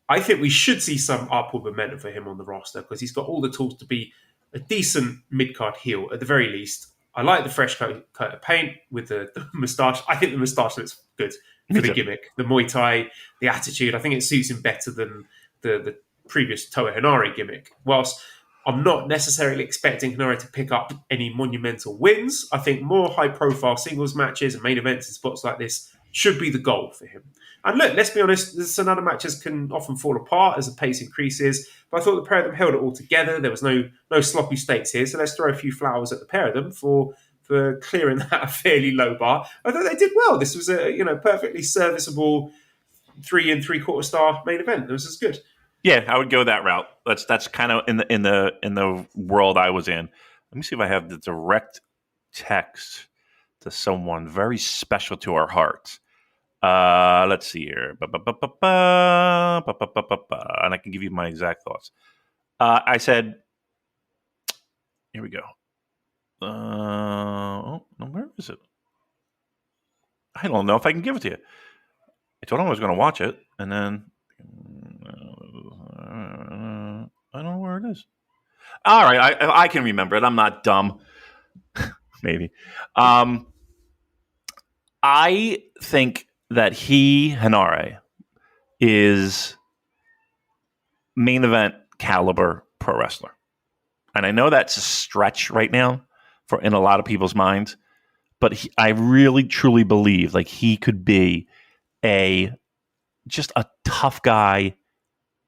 D: I think we should see some upward momentum for him on the roster because he's got all the tools to be a decent mid-card heel at the very least. I like the fresh coat of paint with the moustache. I think the moustache looks good for the gimmick. The Muay Thai, the attitude, I think it suits him better than the previous Toa Henare gimmick. Whilst I'm not necessarily expecting Henare to pick up any monumental wins, I think more high-profile singles matches and main events in spots like this should be the goal for him. And look, let's be honest, the Sanada matches can often fall apart as the pace increases, but I thought the pair of them held it all together. There was no sloppy stakes here, so let's throw a few flowers at the pair of them for clearing that fairly low bar. I thought they did well. This was a perfectly serviceable 3 3/4 star main event. It was as good.
E: Yeah, I would go that route. That's kind of in the world I was in. Let me see if I have the direct text to someone very special to our hearts. Let's see here. And I can give you my exact thoughts. I said, here we go. Where is it? I don't know if I can give it to you. I told him I was going to watch it, and then I don't know where it is. All right, I can remember it. I'm not dumb. Maybe. I think that Henare is main event caliber pro wrestler. And I know that's a stretch right now in a lot of people's minds, but I really truly believe like he could be just a tough guy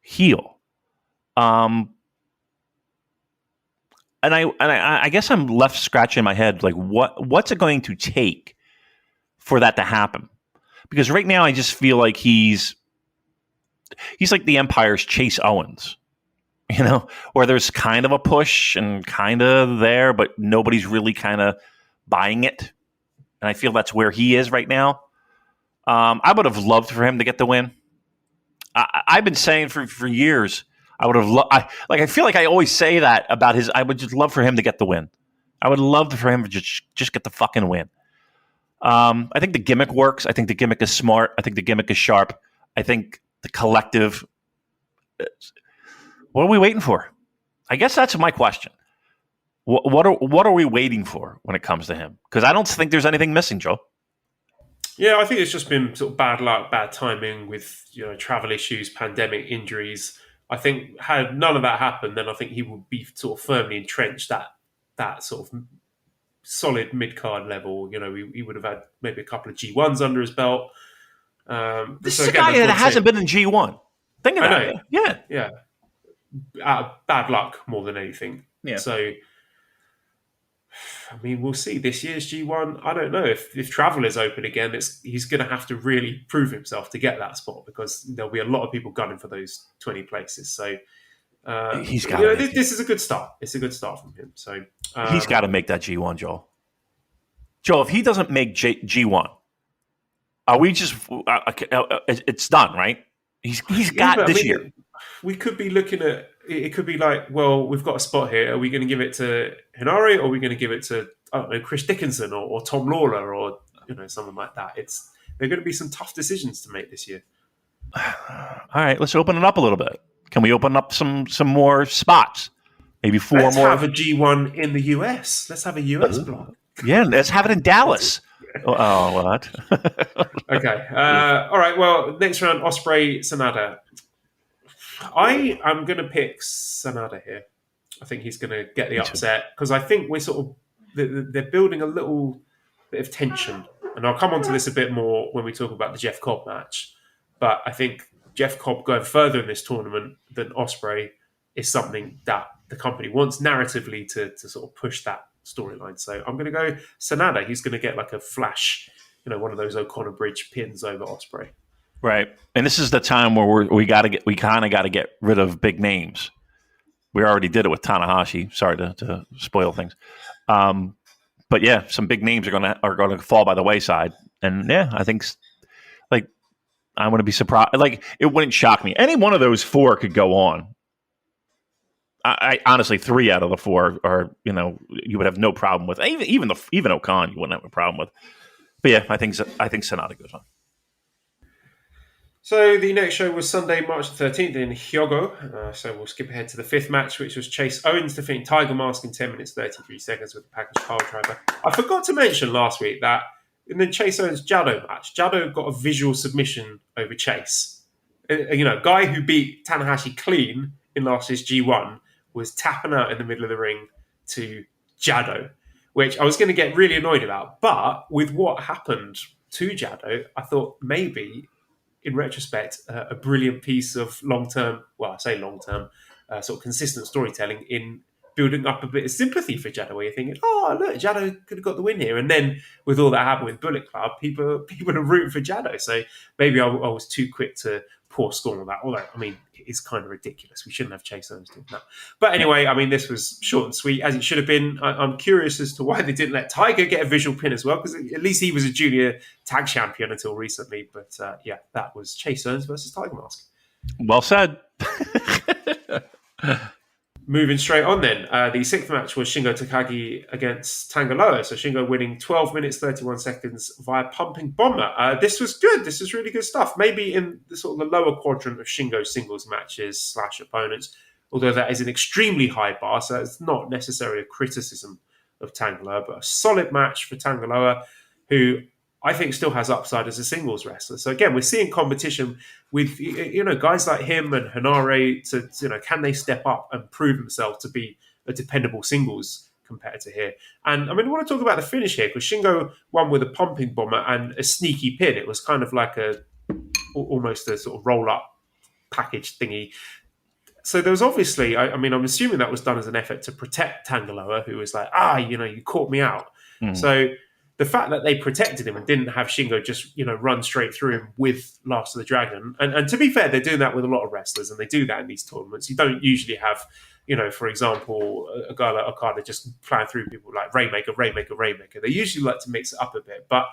E: heel. And I guess I'm left scratching my head like what's it going to take for that to happen? Because right now I just feel like he's like the Empire's Chase Owens, where there's kind of a push and kind of there, but nobody's really kind of buying it. And I feel that's where he is right now. I would have loved for him to get the win. I've been saying for years, I would have I feel like I always say that about I would just love for him to get the win. I would love for him to just get the fucking win. I think the gimmick works. I think the gimmick is smart. I think the gimmick is sharp. I think the collective. What are we waiting for? I guess that's my question. What are we waiting for when it comes to him? Because I don't think there's anything missing, Joe.
D: Yeah, I think it's just been sort of bad luck, bad timing with travel issues, pandemic injuries. I think had none of that happened, then I think he would be sort of firmly entrenched at that sort of solid mid-card level. He would have had maybe a couple of G1s under his belt.
E: This is a guy that hasn't been in G1. Think about it.
D: Yeah. Bad luck more than anything. Yeah. So, I mean, we'll see. This year's G1, I don't know. If travel is open again, he's going to have to really prove himself to get that spot because there'll be a lot of people gunning for those 20 places. So,
E: he's got.
D: This is a good start. It's a good start from him. So
E: he's got to make that G1, Joel. Joel, if he doesn't make G1, are we just? It's done, right? He's got this year.
D: We could be looking at it. Could be like, well, we've got a spot here. Are we going to give it to Henare, or are we going to give it to Chris Dickinson or Tom Lawler or someone like that? There are going to be some tough decisions to make this year.
E: All right, let's open it up a little bit. Can we open up some more spots? Maybe
D: Let's have a G1 in the US. Let's have a US block.
E: Yeah, let's have it in Dallas. What?
D: Okay. All right. Well, next round, Ospreay, Sanada. I am going to pick Sanada here. I think he's going to get the upset because I think we're sort of they're building a little bit of tension, and I'll come on to this a bit more when we talk about the Jeff Cobb match. But I think Jeff Cobb going further in this tournament than Ospreay is something that the company wants narratively to sort of push that storyline. So I'm going to go Sanada. He's going to get like a flash, one of those O'Connor Bridge pins over Ospreay.
E: Right, and this is the time where we kind of got to get rid of big names. We already did it with Tanahashi. Sorry to spoil things, but yeah, some big names are gonna fall by the wayside. And yeah, I think I want to be surprised. Like, it wouldn't shock me. Any one of those four could go on. I honestly, 3 out of the 4 are you would have no problem with. Even Okan you wouldn't have a problem with. But yeah, I think Sanada goes on.
D: So the next show was Sunday, March 13th in Hyogo. So we'll skip ahead to the 5th match, which was Chase Owens defeating Tiger Mask in 10 minutes 33 seconds with the package pile driver. I forgot to mention last week that in the Chase Owens Jado match, Jado got a visual submission over Chase. Guy who beat Tanahashi clean in last year's G1 was tapping out in the middle of the ring to Jado, which I was going to get really annoyed about. But with what happened to Jado, I thought maybe, in retrospect, a brilliant piece of long-term, sort of consistent storytelling in building up a bit of sympathy for Jado, where you're thinking, oh, look, Jado could have got the win here. And then with all that happened with Bullet Club, people are rooting for Jado. So maybe I was too quick to pour scorn on that. Although, I mean, it's kind of ridiculous. We shouldn't have Chase Owens doing that. But anyway, I mean, this was short and sweet, as it should have been. I'm curious as to why they didn't let Tiger get a visual pin as well, because at least he was a junior tag champion until recently. But yeah, that was Chase Owens versus Tiger Mask.
E: Well said.
D: Moving straight on then, the 6th match was Shingo Takagi against Tanga Loa. So Shingo winning 12 minutes, 31 seconds via pumping bomber. This was good. This was really good stuff. Maybe in the sort of the lower quadrant of Shingo's singles matches / opponents, although that is an extremely high bar, so it's not necessarily a criticism of Tanga Loa, but a solid match for Tanga Loa, who I think still has upside as a singles wrestler. So again, we're seeing competition with guys like him and Hanare to can they step up and prove themselves to be a dependable singles competitor here. And I mean, I want to talk about the finish here, because Shingo won with a pumping bomber and a sneaky pin. It was kind of like almost a sort of roll up package thingy. So there was obviously, I'm assuming that was done as an effort to protect Tanga Loa, who was like, you caught me out. So the fact that they protected him and didn't have Shingo just, run straight through him with Last of the Dragon. And to be fair, they're doing that with a lot of wrestlers, and they do that in these tournaments. You don't usually have, for example, a guy like Okada just flying through people like Rainmaker. They usually like to mix it up a bit, but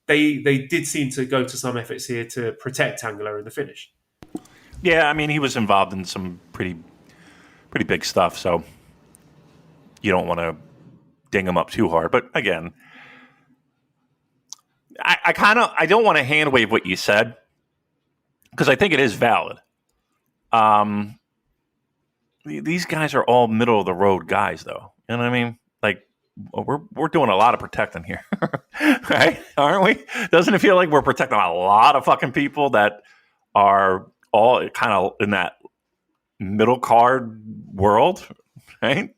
D: they did seem to go to some efforts here to protect Tanga Loa in the finish.
E: Yeah, I mean, he was involved in some pretty big stuff, so you don't want to ding him up too hard. But again, I don't want to hand wave what you said, because I think it is valid. These guys are all middle of the road guys, though. You know what I mean? Like, we're doing a lot of protecting here, right? Aren't we? Doesn't it feel like we're protecting a lot of fucking people that are all kind of in that middle card world, right?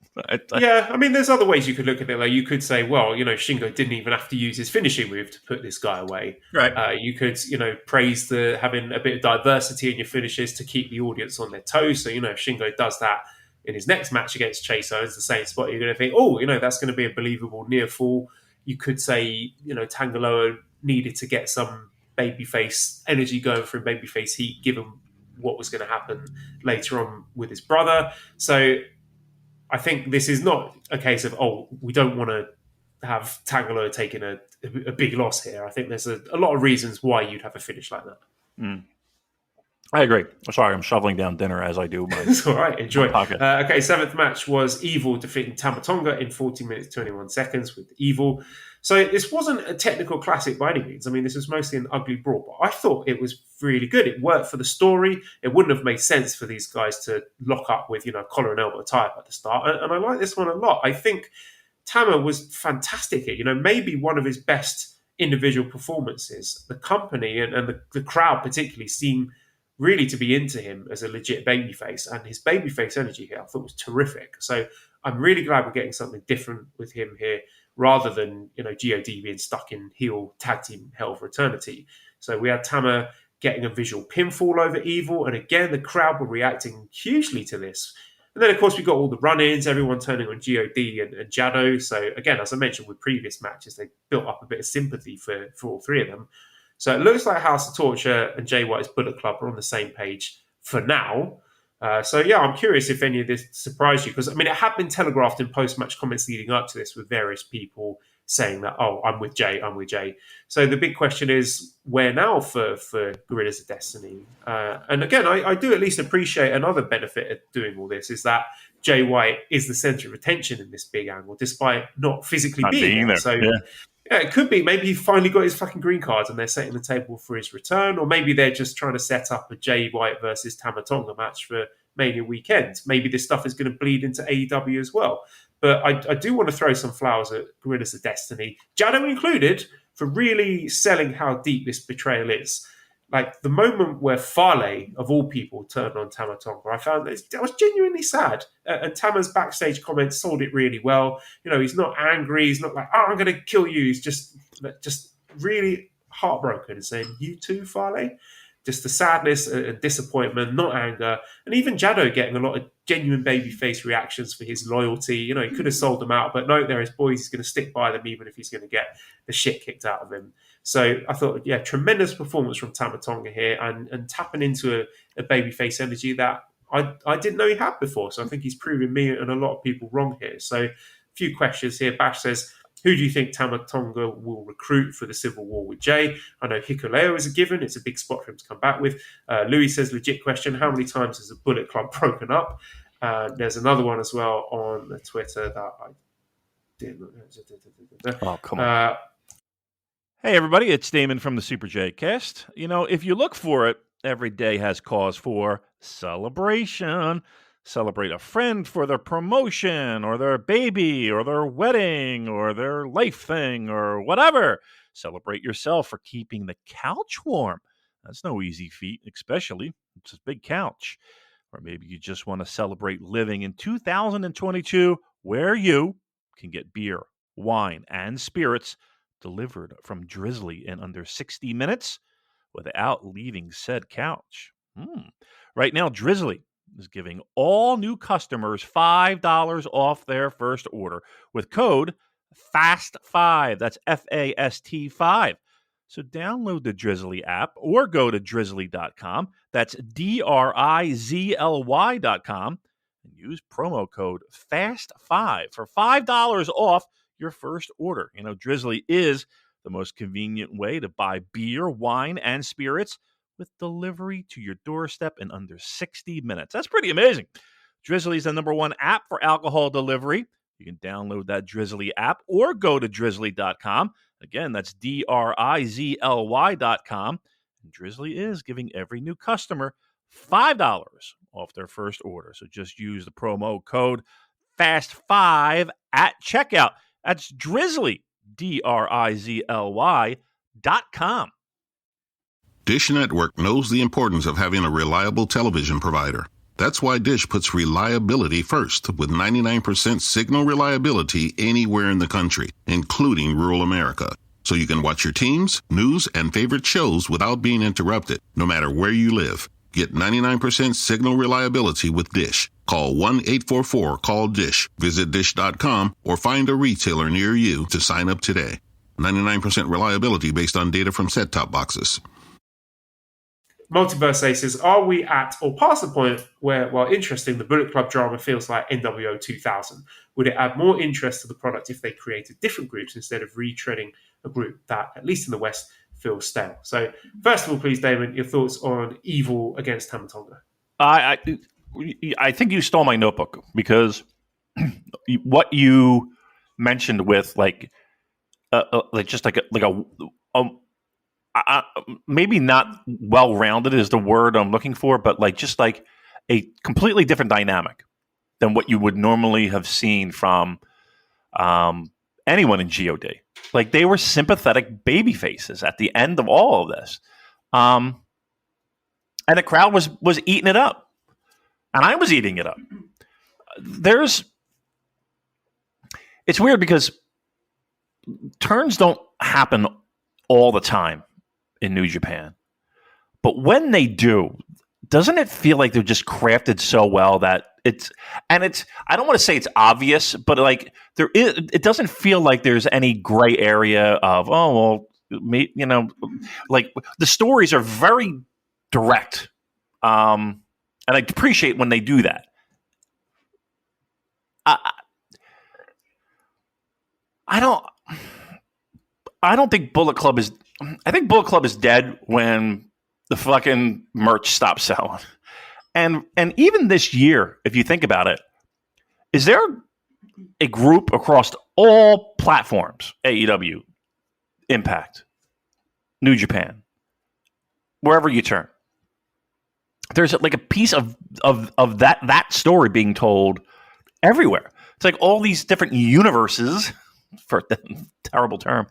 D: Yeah, I mean, there's other ways you could look at it. Like, you could say, well, Shingo didn't even have to use his finishing move to put this guy away.
E: Right.
D: You could, praise having a bit of diversity in your finishes to keep the audience on their toes. So, if Shingo does that in his next match against Chase Owens, the same spot, you're going to think, that's going to be a believable near fall. You could say, Tanga Loa needed to get some babyface energy going through babyface heat, given what was going to happen later on with his brother. So I think this is not a case of, we don't want to have Tanga Loa taking a big loss here. I think there's a lot of reasons why you'd have a finish like that.
E: I agree. Sorry, I'm shoveling down dinner as I do.
D: It's all right. Enjoy. Okay, 7th match was Evil defeating Tama Tonga in 40 minutes, 21 seconds with Evil. So this wasn't a technical classic by any means. I mean, this was mostly an ugly brawl, but I thought it was really good. It worked for the story. It wouldn't have made sense for these guys to lock up with, collar and elbow tie-up at the start. And I like this one a lot. I think Tama was fantastic here. Maybe one of his best individual performances, the company and the crowd particularly seem really to be into him as a legit babyface, and his babyface energy here I thought was terrific. So I'm really glad we're getting something different with him here, rather than God being stuck in heel tag team hell for eternity. So we had Tama getting a visual pinfall over Evil, and again the crowd were reacting hugely to this. And then of course we got all the run-ins, everyone turning on God and Jado. So again, as I mentioned with previous matches, they built up a bit of sympathy for all three of them. So it looks like House of Torture and Jay White's Bullet Club are on the same page for now. I'm curious if any of this surprised you, because it had been telegraphed in post-match comments leading up to this with various people saying that, oh, I'm with Jay. So the big question is, where now for Guerrillas of Destiny? And again, I do at least appreciate another benefit of doing all this is that Jay White is the center of attention in this big angle, despite not physically being there. So it could be maybe he finally got his fucking green card and they're setting the table for his return, or maybe they're just trying to set up a Jay White versus Tama Tonga match for Mania weekend. Maybe this stuff is going to bleed into AEW as well. But I do want to throw some flowers at Guerrillas of Destiny, Jado included, for really selling how deep this betrayal is. Like the moment where Fale, of all people, turned on Tama Tonga, I found that was genuinely sad. And Tama's backstage comments sold it really well. He's not angry. He's not like, oh, I'm going to kill you. He's just really heartbroken and saying, you too, Fale? Just the sadness and disappointment, not anger. And even Jado getting a lot of genuine babyface reactions for his loyalty. He could have sold them out, but no, they're his boys. He's going to stick by them even if he's going to get the shit kicked out of him. So I thought, tremendous performance from Tama Tonga here and tapping into a babyface energy that I didn't know he had before. So I think he's proving me and a lot of people wrong here. So a few questions here. Bash says, who do you think Tama Tonga will recruit for the Civil War with Jay? I know Hikuleo is a given. It's a big spot for him to come back with. Louis says, legit question, how many times has a Bullet Club broken up? There's another one as well on Twitter that I didn't.
E: Oh, come on. Hey, everybody, it's Damon from the Super J Cast. If you look for it, every day has cause for celebration. Celebrate a friend for their promotion or their baby or their wedding or their life thing or whatever. Celebrate yourself for keeping the couch warm. That's no easy feat, especially it's a big couch. Or maybe you just want to celebrate living in 2022 where you can get beer, wine, and spirits delivered from Drizzly in under 60 minutes without leaving said couch. Right now, Drizzly is giving all new customers $5 off their first order with code FAST5. That's FAST5. So download the Drizzly app or go to drizzly.com. That's DRIZLY.com and use promo code FAST5 for $5 off your first order. Drizzly is the most convenient way to buy beer, wine, and spirits with delivery to your doorstep in under 60 minutes. That's pretty amazing. Drizzly is the #1 app for alcohol delivery. You can download that Drizzly app or go to drizzly.com. Again, that's DRIZLY.com. And Drizzly is giving every new customer $5 off their first order. So just use the promo code FAST5 at checkout. That's Drizzly, DRIZLY.com.
B: Dish Network knows the importance of having a reliable television provider. That's why Dish puts reliability first with 99% signal reliability anywhere in the country, including rural America. So you can watch your teams, news, and favorite shows without being interrupted, no matter where you live. Get 99% signal reliability with Dish. Call 1-844-CALL-DISH. Visit dish.com or find a retailer near you to sign up today. 99% reliability based on data from set-top boxes.
D: Multiverse Aces, are we at or past the point where, while interesting, the Bullet Club drama feels like NWO 2000? Would it add more interest to the product if they created different groups instead of retreading a group that, at least in the West, feels stale? So, first of all, please, Damon, your thoughts on Evil against Tama Tonga.
E: I think you stole my notebook because what you mentioned with maybe not well-rounded is the word I'm looking for, but just a completely different dynamic than what you would normally have seen from anyone in God. Like, they were sympathetic baby faces at the end of all of this. And the crowd was eating it up. And I was eating it up. It's weird because turns don't happen all the time in New Japan. But when they do, doesn't it feel like they're just crafted so well that I don't want to say it's obvious, but like it doesn't feel like there's any gray area of, like the stories are very direct. And I appreciate when they do that. I don't think Bullet Club is. I think Bullet Club is dead when the fucking merch stops selling. And even this year, if you think about it, is there a group across all platforms, AEW, Impact, New Japan, wherever you turn, there's like a piece of that story being told everywhere. It's like all these different universes, for the terrible term,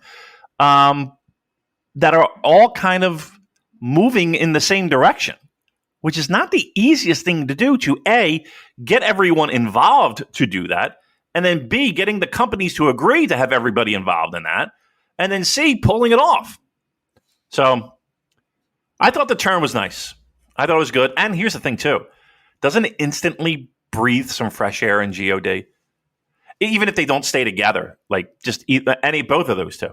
E: that are all kind of moving in the same direction, which is not the easiest thing to do, to A, get everyone involved to do that, and then B, getting the companies to agree to have everybody involved in that, and then C, pulling it off. So I thought the turn was nice. I thought it was good. And here's the thing, too. Doesn't it instantly breathe some fresh air in GOD? Even if they don't stay together, like just both of those two.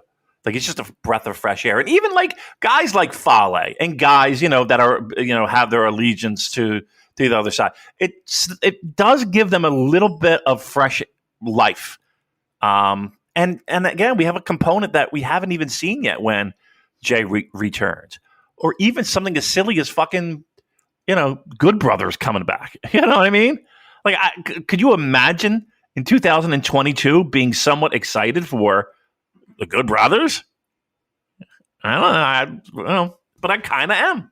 E: Like, it's just a breath of fresh air. And even like guys like Fale and guys, that are, have their allegiance to the other side. It does give them a little bit of fresh life. And again, we have a component that we haven't even seen yet when Jay returns. Or even something as silly as fucking, Good Brothers coming back. You know what I mean? Like, could you imagine in 2022 being somewhat excited for the Good Brothers? I don't know, but I kind of am.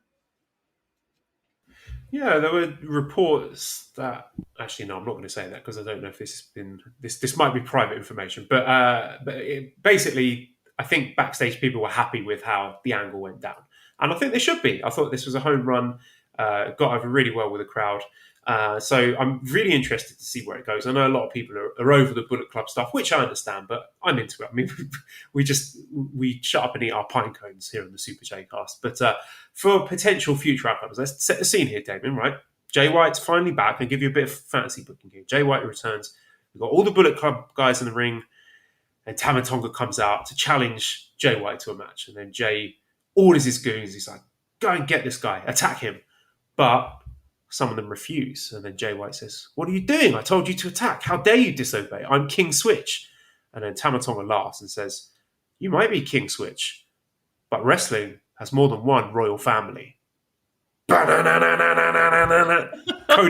D: Yeah, there were reports that actually, no, I'm not going to say that because I don't know if this has been this might be private information, but basically, I think backstage people were happy with how the angle went down, and I think they should be. I thought this was a home run, got over really well with the crowd. So I'm really interested to see where it goes. I know a lot of people are over the Bullet Club stuff, which I understand, but I'm into it. I mean, we shut up and eat our pine cones here on the Super J Cast. But for potential future outcomes, let's set the scene here, Damon, right? Jay White's finally back. I'll give you a bit of fantasy booking here. Jay White returns. We've got all the Bullet Club guys in the ring, and Tama Tonga comes out to challenge Jay White to a match. And then Jay orders his goons. He's like, go and get this guy, attack him. But some of them refuse. And then Jay White says, what are you doing? I told you to attack. How dare you disobey? I'm King Switch. And then Tama Tonga laughs and says, you might be King Switch, but wrestling has more than one royal family. Cody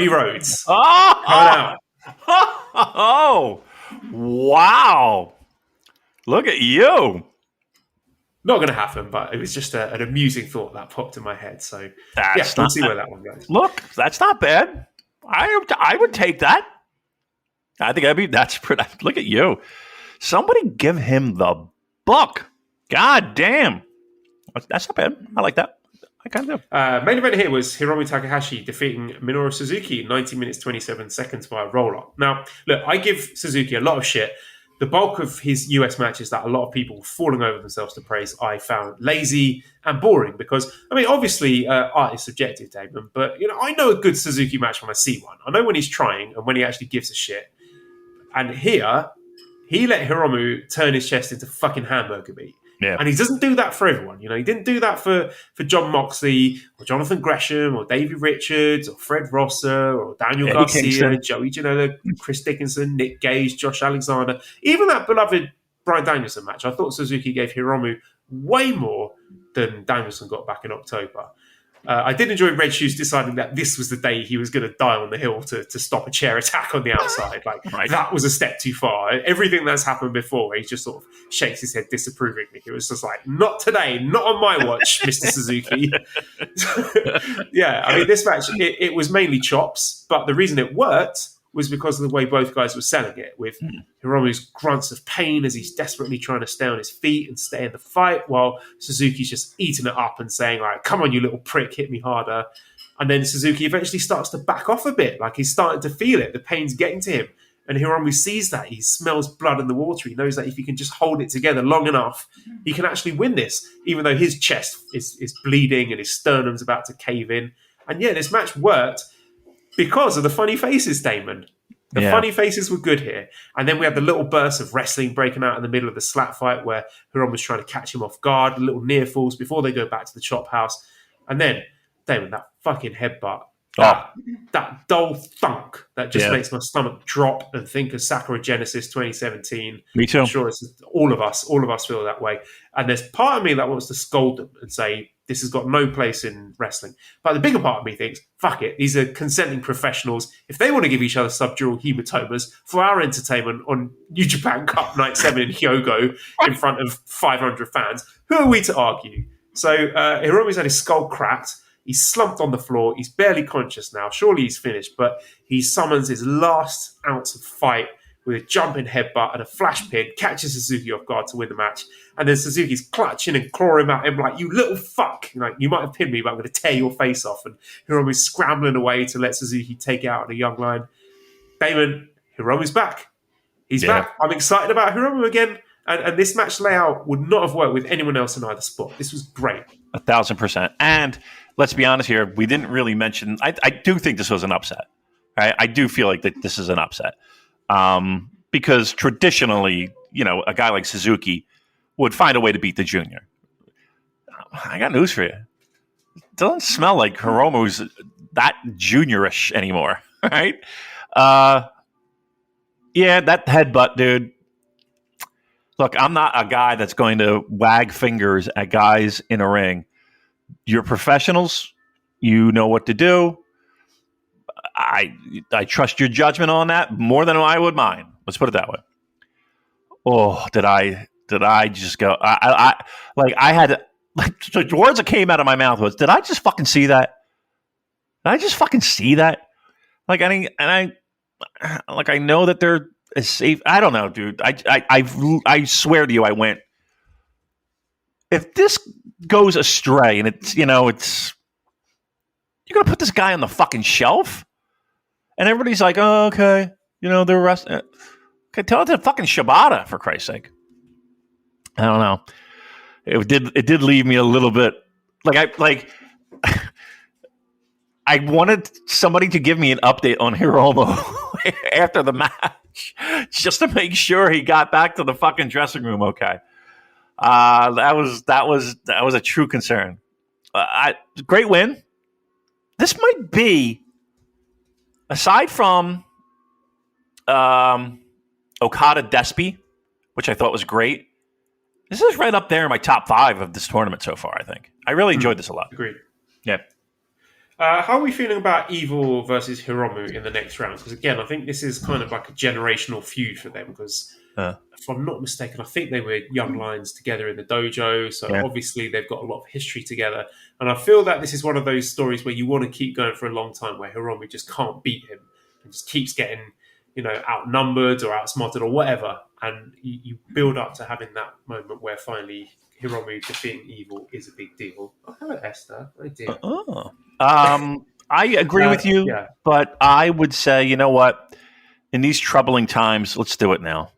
D: Rhodes.
E: Oh, wow. Look at you.
D: Not going to happen, but it was just an amusing thought that popped in my head. So, we'll see where that one goes.
E: Look, that's not bad. I would take that. I think that's pretty. Look at you. Somebody give him the book. God damn. That's not bad. I like that. I kind of do.
D: Main event here was Hiromu Takahashi defeating Minoru Suzuki in 90 minutes, 27 seconds via roll-up. Now, look, I give Suzuki a lot of shit. The bulk of his US matches that a lot of people falling over themselves to praise, I found lazy and boring because, I mean, obviously art is subjective, Damon, but, I know a good Suzuki match when I see one. I know when he's trying and when he actually gives a shit. And here, he let Hiromu turn his chest into fucking hamburger meat.
E: Yeah.
D: And he doesn't do that for everyone. He didn't do that for John Moxley or Jonathan Gresham or Davey Richards or Fred Rosser or Daniel Garcia,
E: Kingston,
D: Joey Janela, Chris Dickinson, Nick Gage, Josh Alexander. Even that beloved Bryan Danielson match, I thought Suzuki gave Hiromu way more than Danielson got back in October. I did enjoy Red Shoes deciding that this was the day he was going to die on the hill to stop a chair attack on the outside. Right. That was a step too far. Everything that's happened before, he just sort of shakes his head disapprovingly. It was just like, not today, not on my watch, Mr. Suzuki. Yeah, I mean, this match, it was mainly chops, but the reason it worked was because of the way both guys were selling it, with Hiromu's grunts of pain as he's desperately trying to stay on his feet and stay in the fight, while Suzuki's just eating it up and saying, like, come on, you little prick, hit me harder. And then Suzuki eventually starts to back off a bit, like he's starting to feel it. The pain's getting to him. And Hiromu sees that. He smells blood in the water. He knows that if he can just hold it together long enough, he can actually win this, even though his chest is bleeding and his sternum's about to cave in. And yeah, this match worked because of the funny faces, Damon. The funny faces were good here. And then we had the little burst of wrestling breaking out in the middle of the slap fight where Hiromu was trying to catch him off guard, little near falls before they go back to the chop house. And then, Damon, that fucking headbutt. That dull thunk that just makes my stomach drop and think of Sakura Genesis 2017.
E: Me too.
D: I'm sure it's all of us feel that way. And there's part of me that wants to scold them and say, this has got no place in wrestling. But the bigger part of me thinks, fuck it, these are consenting professionals. If they want to give each other subdural hematomas for our entertainment on New Japan Cup Night 7 in Hyogo in front of 500 fans, who are we to argue? So Hiromu's had his skull cracked. He's slumped on the floor. He's barely conscious now. Surely he's finished, but he summons his last ounce of fight with a jumping headbutt and a flash pin, catches Suzuki off guard to win the match. And then Suzuki's clutching and clawing at him like, you little fuck. Like, you might have pinned me, but I'm going to tear your face off. And Hiromu's scrambling away to let Suzuki take it out on a young line. Damon, Hiromu's back. He's back. I'm excited about Hiromu again. And this match layout would not have worked with anyone else in either spot. This was great.
E: 1,000%. And let's be honest here, we didn't really mention, I do think this was an upset. Right? I do feel like that this is an upset. Because traditionally, a guy like Suzuki would find a way to beat the junior. I got news for you. It doesn't smell like Hiromu's that juniorish anymore, right? That headbutt, dude. Look, I'm not a guy that's going to wag fingers at guys in a ring. You're professionals. You know what to do. I trust your judgment on that more than I would mine. Let's put it that way. Oh, did I just go? I had the words that came out of my mouth was, did I just fucking see that? Did I just fucking see that? I know that they're safe. I don't know, dude. I swear to you, I went. If this goes astray and it's you're gonna put this guy on the fucking shelf, and everybody's like, oh, okay, they're arresting. Okay, tell it to fucking Shibata, for Christ's sake. I don't know. It did leave me a little bit I wanted somebody to give me an update on Hiromu after the match, just to make sure he got back to the fucking dressing room okay. That was a true concern. Great win. This might be, aside from Okada Despy, which I thought was great, this is right up there in my top 5 of this tournament so far, I think. I really enjoyed this a lot.
D: Agreed.
E: Yeah.
D: How are we feeling about Evil versus Hiromu in the next round? Because again, I think this is kind of like a generational feud for them. Because if I'm not mistaken, I think they were young lions together in the dojo. So obviously they've got a lot of history together. And I feel that this is one of those stories where you want to keep going for a long time, where Hiromu just can't beat him and just keeps getting, outnumbered or outsmarted or whatever. And you build up to having that moment where finally Hiromu defeating Evil is a big deal. Oh, hello, Esther. Oh, dear.
E: I agree with you, but I would say, you know what? In these troubling times, let's do it now.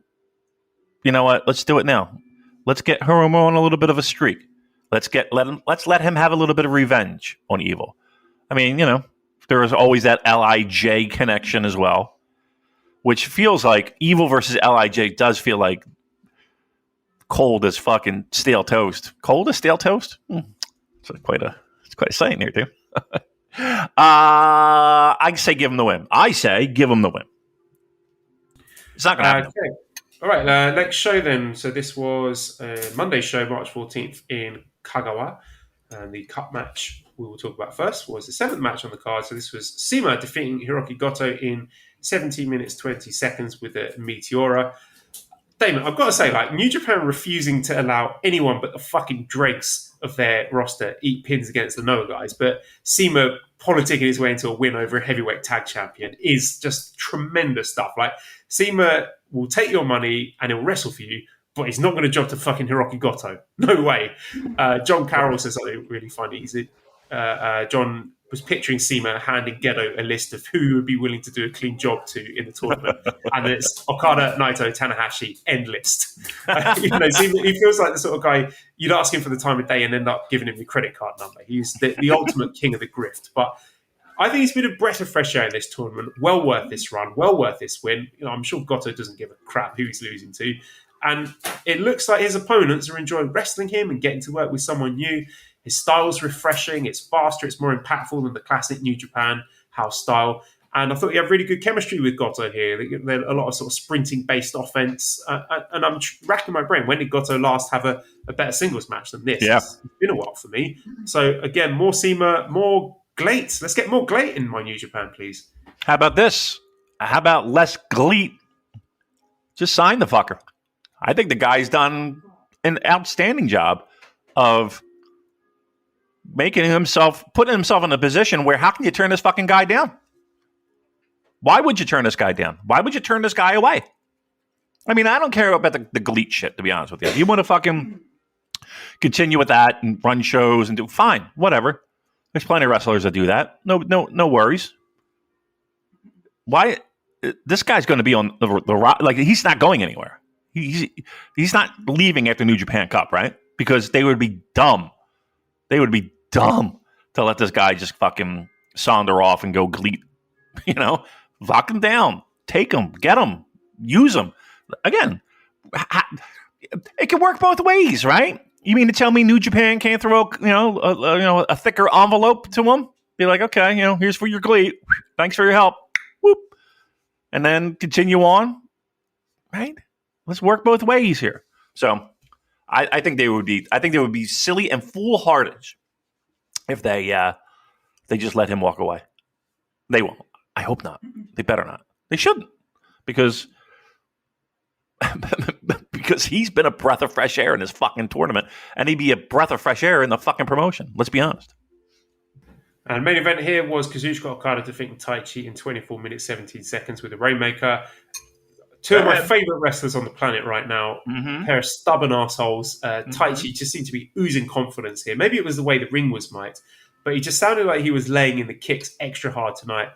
E: You know what? Let's do it now. Let's get Hiromu on a little bit of a streak. Let's let him have a little bit of revenge on Evil. I mean, there is always that LIJ connection as well, which feels like Evil versus LIJ does feel like cold as fucking stale toast. Cold as stale toast? It's quite a saying here, too. I say give him the win. It's not going to happen.
D: Okay. All right, next show then. So this was Monday's show, March 14th in Kagawa. And the cup match we will talk about first was the 7th match on the card. So this was Sima defeating Hiroki Goto in 17 minutes, 20 seconds with a Meteora. Damon, I've got to say, New Japan refusing to allow anyone but the fucking dregs of their roster eat pins against the Noah guys. But Sima politicking his way into a win over a heavyweight tag champion is just tremendous stuff. Like, CIMA will take your money and he'll wrestle for you, but he's not going to jump to fucking Hiroki Goto. No way. John Carroll says something really funny. John was picturing CIMA handing Gedo a list of who would be willing to do a clean job to in the tournament. And it's Okada, Naito, Tanahashi, end list. CIMA, he feels like the sort of guy you'd ask him for the time of day and end up giving him your credit card number. He's the ultimate king of the grift. But I think he's been a breath of fresh air in this tournament. Well worth this run. Well worth this win. I'm sure Goto doesn't give a crap who he's losing to. And it looks like his opponents are enjoying wrestling him and getting to work with someone new. His style's refreshing. It's faster. It's more impactful than the classic New Japan house style. And I thought he had really good chemistry with Goto here. There's a lot of sort of sprinting-based offense. And I'm racking my brain. When did Goto last have a better singles match than this?
E: Yeah.
D: It's been a while for me. So, again, more CIMA, more Glate. Let's get more Glate in my New Japan, please.
E: How about this? How about less Glate? Just sign the fucker. I think the guy's done an outstanding job of putting himself in a position where how can you turn this fucking guy down? Why would you turn this guy down? Why would you turn this guy away? I mean, I don't care about the Glate shit, to be honest with you. If you want to fucking continue with that and run shows and do fine, whatever. There's plenty of wrestlers that do that. No worries. Why? This guy's going to be on the like he's not going anywhere. He's not leaving after New Japan Cup, right? Because they would be dumb. They would be dumb to let this guy just fucking saunder off and go Glate. Lock him down, take him, get him, use him. Again, it can work both ways, right? You mean to tell me New Japan can't throw a thicker envelope to him? Be like, okay, here's for your Glate. Thanks for your help. Whoop, and then continue on, right? Let's work both ways here. So, I think they would be silly and foolhardy if they just let him walk away. They won't. I hope not. They better not. They shouldn't, because he's been a breath of fresh air in this fucking tournament, and he'd be a breath of fresh air in the fucking promotion. Let's be honest.
D: And main event here was Kazuchika Okada defeating Taichi in 24 minutes 17 seconds with a Rainmaker. Two of my favourite wrestlers on the planet right now. A pair of stubborn assholes. Taichi just seemed to be oozing confidence here. Maybe it was the way the ring was mic'd, but he just sounded like he was laying in the kicks extra hard tonight.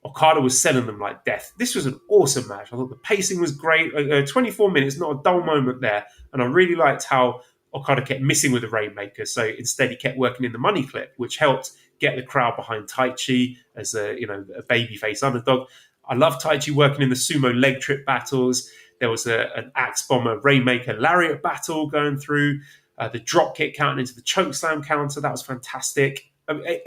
D: Okada was selling them like death. This was an awesome match. I thought the pacing was great. 24 minutes, not a dull moment there. And I really liked how Okada kept missing with the Rainmaker. So instead he kept working in the money clip, which helped get the crowd behind Taichi as a babyface underdog. I love Taichi working in the sumo leg trip battles. There was an axe bomber Rainmaker lariat battle going through. The drop kick counting into the chokeslam counter. That was fantastic.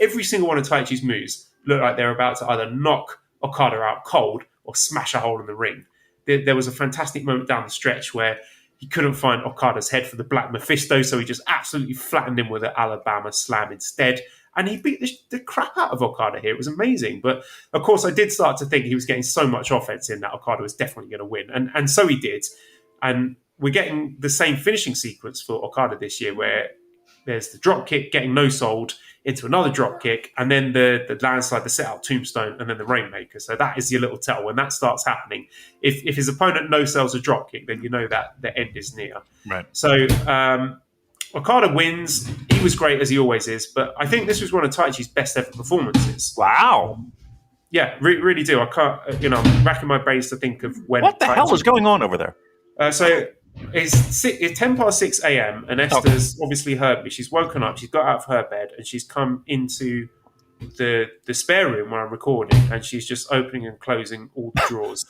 D: Every single one of Taichi's moves looked like they were about to either knock Okada out cold or smash a hole in the ring. There was a fantastic moment down the stretch where he couldn't find Okada's head for the Black Mephisto, so he just absolutely flattened him with an Alabama slam instead. And he beat the crap out of Okada here. It was amazing. But, of course, I did start to think he was getting so much offense in that Okada was definitely going to win. And so he did. And we're getting the same finishing sequence for Okada this year where there's the drop kick getting no-sold into another drop kick, and then the landslide, the set-up tombstone, and then the Rainmaker. So that is your little tell. When that starts happening, if his opponent no-sells a drop kick, then you know that the end is near.
E: Right.
D: So Okada wins. He was great, as he always is, but I think this was one of Taichi's best ever performances.
E: Wow.
D: Yeah, really do. I can't, I'm racking my brains to think of when.
E: What the hell is going on over there?
D: So it's 10 past 6 a.m. and Esther's obviously heard me. She's woken up. She's got out of her bed and she's come into the spare room where I'm recording, and she's just opening and closing all the drawers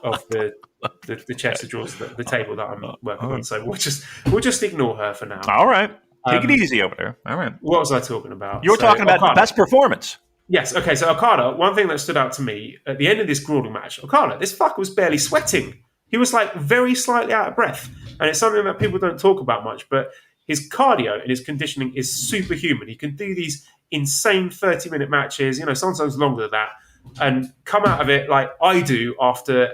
D: of the chest of drawers, the table that I'm working on. So we'll just ignore her for now.
E: All right, take it easy over there. All right.
D: What was I talking about?
E: You were talking about
D: Okada.
E: Best performance.
D: Yes. Okay. So Okada. One thing that stood out to me at the end of this grueling match, Okada, this fucker was barely sweating. He was like very slightly out of breath. And it's something that people don't talk about much, but his cardio and his conditioning is superhuman. He can do these insane 30-minute matches, sometimes longer than that, and come out of it like I do after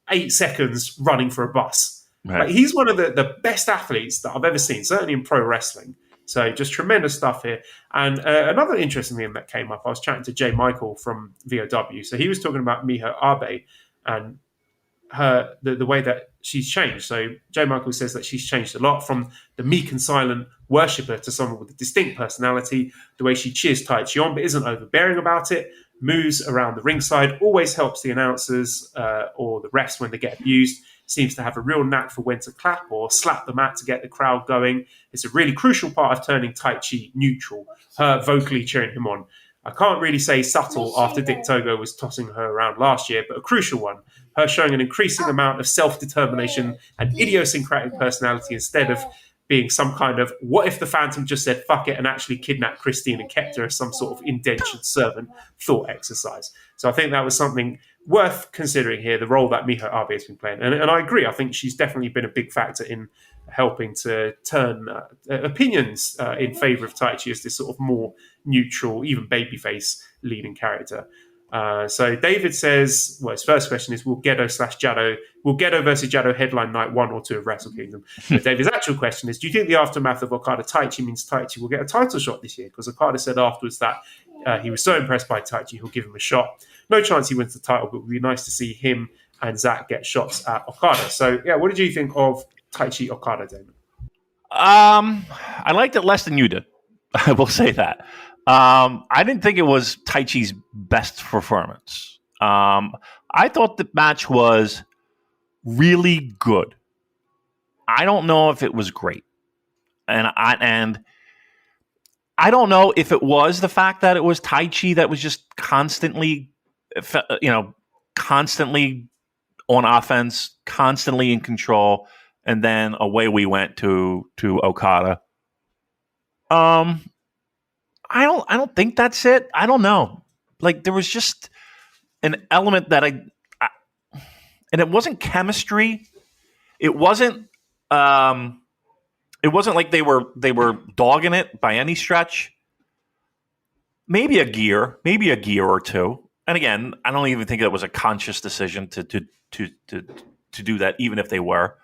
D: 8 seconds running for a bus.
E: Right.
D: Like, he's one of the best athletes that I've ever seen, certainly in pro wrestling. So just tremendous stuff here. And another interesting thing that came up, I was chatting to Jay Michael from VOW. So he was talking about Miho Abe and the way that she's changed. So Jay Michael says that she's changed a lot from the meek and silent worshipper to someone with a distinct personality. The way she cheers Taichi on but isn't overbearing about it, moves around the ringside, always helps the announcers or the refs when they get abused, seems to have a real knack for when to clap or slap the mat to get the crowd going. It's a really crucial part of turning Taichi neutral, her vocally cheering him on. I can't really say subtle after Dick Togo was tossing her around last year, but a crucial one. Her showing an increasing amount of self-determination and idiosyncratic personality instead of being some kind of, what if the Phantom just said fuck it and actually kidnapped Christine and kept her as some sort of indentured servant thought exercise. So I think that was something worth considering here, the role that Miho Abe has been playing. And I agree, I think she's definitely been a big factor in helping to turn opinions in favour of Taichi as this sort of more neutral, even babyface leading character. So David says, well, his first question is, will Gedo versus Jado headline night 1 or 2 of Wrestle Kingdom? But David's actual question is, do you think the aftermath of Okada Taichi means Taichi will get a title shot this year? Because Okada said afterwards that he was so impressed by Taichi, he'll give him a shot. No chance he wins the title, but it would be nice to see him and Zack get shots at Okada. So, yeah, what did you think of Taichi Okada, Damon?
E: I liked it less than you did. I will say that. I didn't think it was Taichi's best performance. I thought the match was really good. I don't know if it was great. And I don't know if it was the fact that it was Taichi that was just constantly on offense, constantly in control, and then away we went to Okada. I don't think that's it. I don't know. Like, there was just an element that and it wasn't chemistry. It wasn't like they were dogging it by any stretch. Maybe a gear or two. And again, I don't even think it was a conscious decision to do that, even if they were.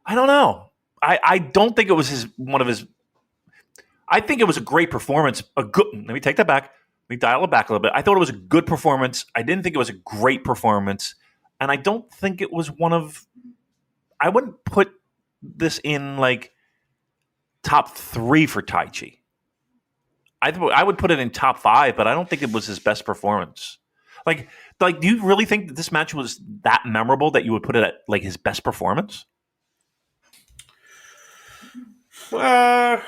E: I don't know. I don't think it was one of his. I think it was a great performance. Let me take that back. Let me dial it back a little bit. I thought it was a good performance. I didn't think it was a great performance, and I don't think it was one of. I wouldn't put this in like top 3 for Taichi. I would put it in top 5, but I don't think it was his best performance. Like, do you really think that this match was that memorable that you would put it at like his best performance?
D: I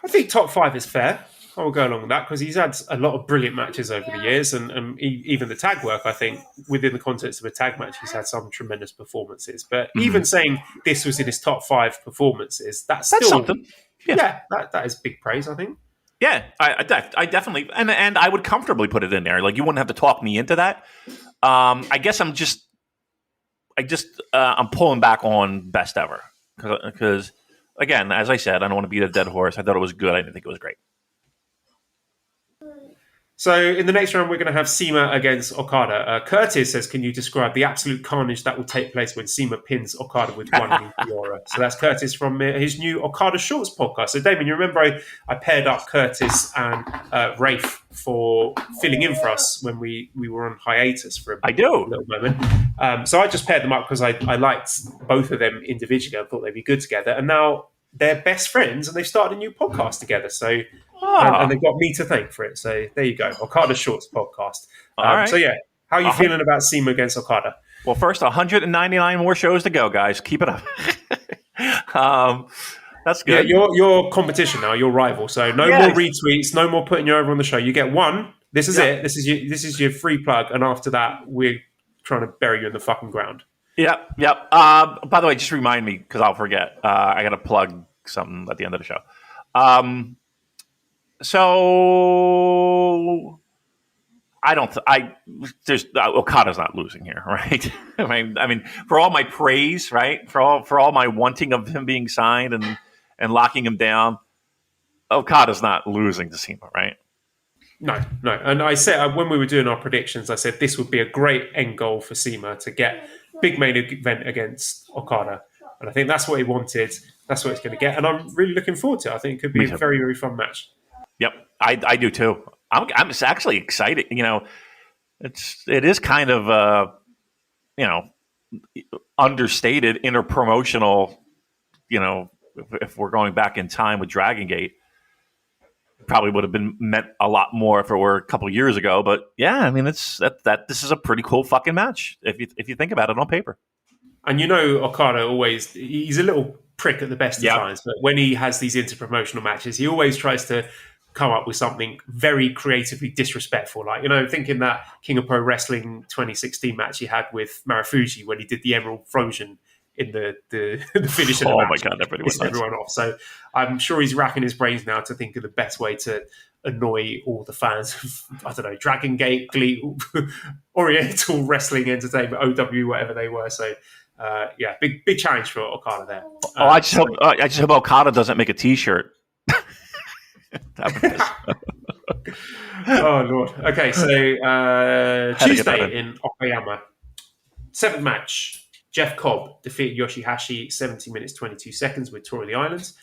D: think top 5 is fair. I will go along with that because he's had a lot of brilliant matches over the years, and even the tag work, I think, within the context of a tag match, he's had some tremendous performances. But even saying this was in his top 5 performances, that's still
E: something. Yeah,
D: that is big praise, I think.
E: Yeah, I definitely, and I would comfortably put it in there. Like, you wouldn't have to talk me into that. I guess I'm pulling back on best ever because, again, as I said, I don't want to beat a dead horse. I thought it was good. I didn't think it was great.
D: So in the next round, we're going to have Seema against Okada. Curtis says, can you describe the absolute carnage that will take place when Seema pins Okada with one Meteora? So that's Curtis from his new Okada Shorts podcast. So Damon, you remember I paired up Curtis and Rafe for filling in for us when we were on hiatus for a little moment. So I just paired them up because I liked both of them individually. I thought they'd be good together. And now they're best friends and they've started a new podcast together. So... And they've got me to thank for it. So there you go. Okada Shorts podcast.
E: All right.
D: So yeah, how are you feeling about Seema against Okada?
E: Well, first, 199 more shows to go, guys. Keep it up. That's good.
D: Yeah, your competition now, your rival. So no more retweets, no more putting you over on the show. You get one. This is it. This is your free plug. And after that, we're trying to bury you in the fucking ground.
E: Yep. By the way, just remind me because I'll forget. I got to plug something at the end of the show. So Okada's not losing here, right? I mean, for all my praise, right? For all my wanting of him being signed and locking him down, Okada's not losing to Seema, right?
D: No. And I said when we were doing our predictions, I said this would be a great end goal for Seema to get big main event against Okada. And I think that's what he wanted. that's what it's going to get. And I'm really looking forward to it. I think it could be a very, very fun match.
E: Yep, I do too. I'm actually excited. It is kind of understated interpromotional. If we're going back in time with Dragon Gate, probably would have been meant a lot more if it were a couple years ago. But yeah, I mean, this is a pretty cool fucking match if you think about it on paper.
D: And Okada he's a little prick at the best of times, but when he has these interpromotional matches, he always tries to come up with something very creatively disrespectful. Like, thinking that King of Pro Wrestling 2016 match he had with Marufuji when he did the Emerald Frozen in the finish of the match.
E: Oh my God, that pretty
D: pissed everyone off. So I'm sure he's racking his brains now to think of the best way to annoy all the fans of, I don't know, Dragon Gate, Glee, Oriental Wrestling Entertainment, OW, whatever they were. So big challenge for Okada there.
E: I just hope Okada doesn't make a T-shirt.
D: Oh Lord. Okay, so Tuesday in Okayama, 7th match. Jeff Cobb defeated Yoshi-Hashi 70 minutes 22 seconds with Tour of the Islands.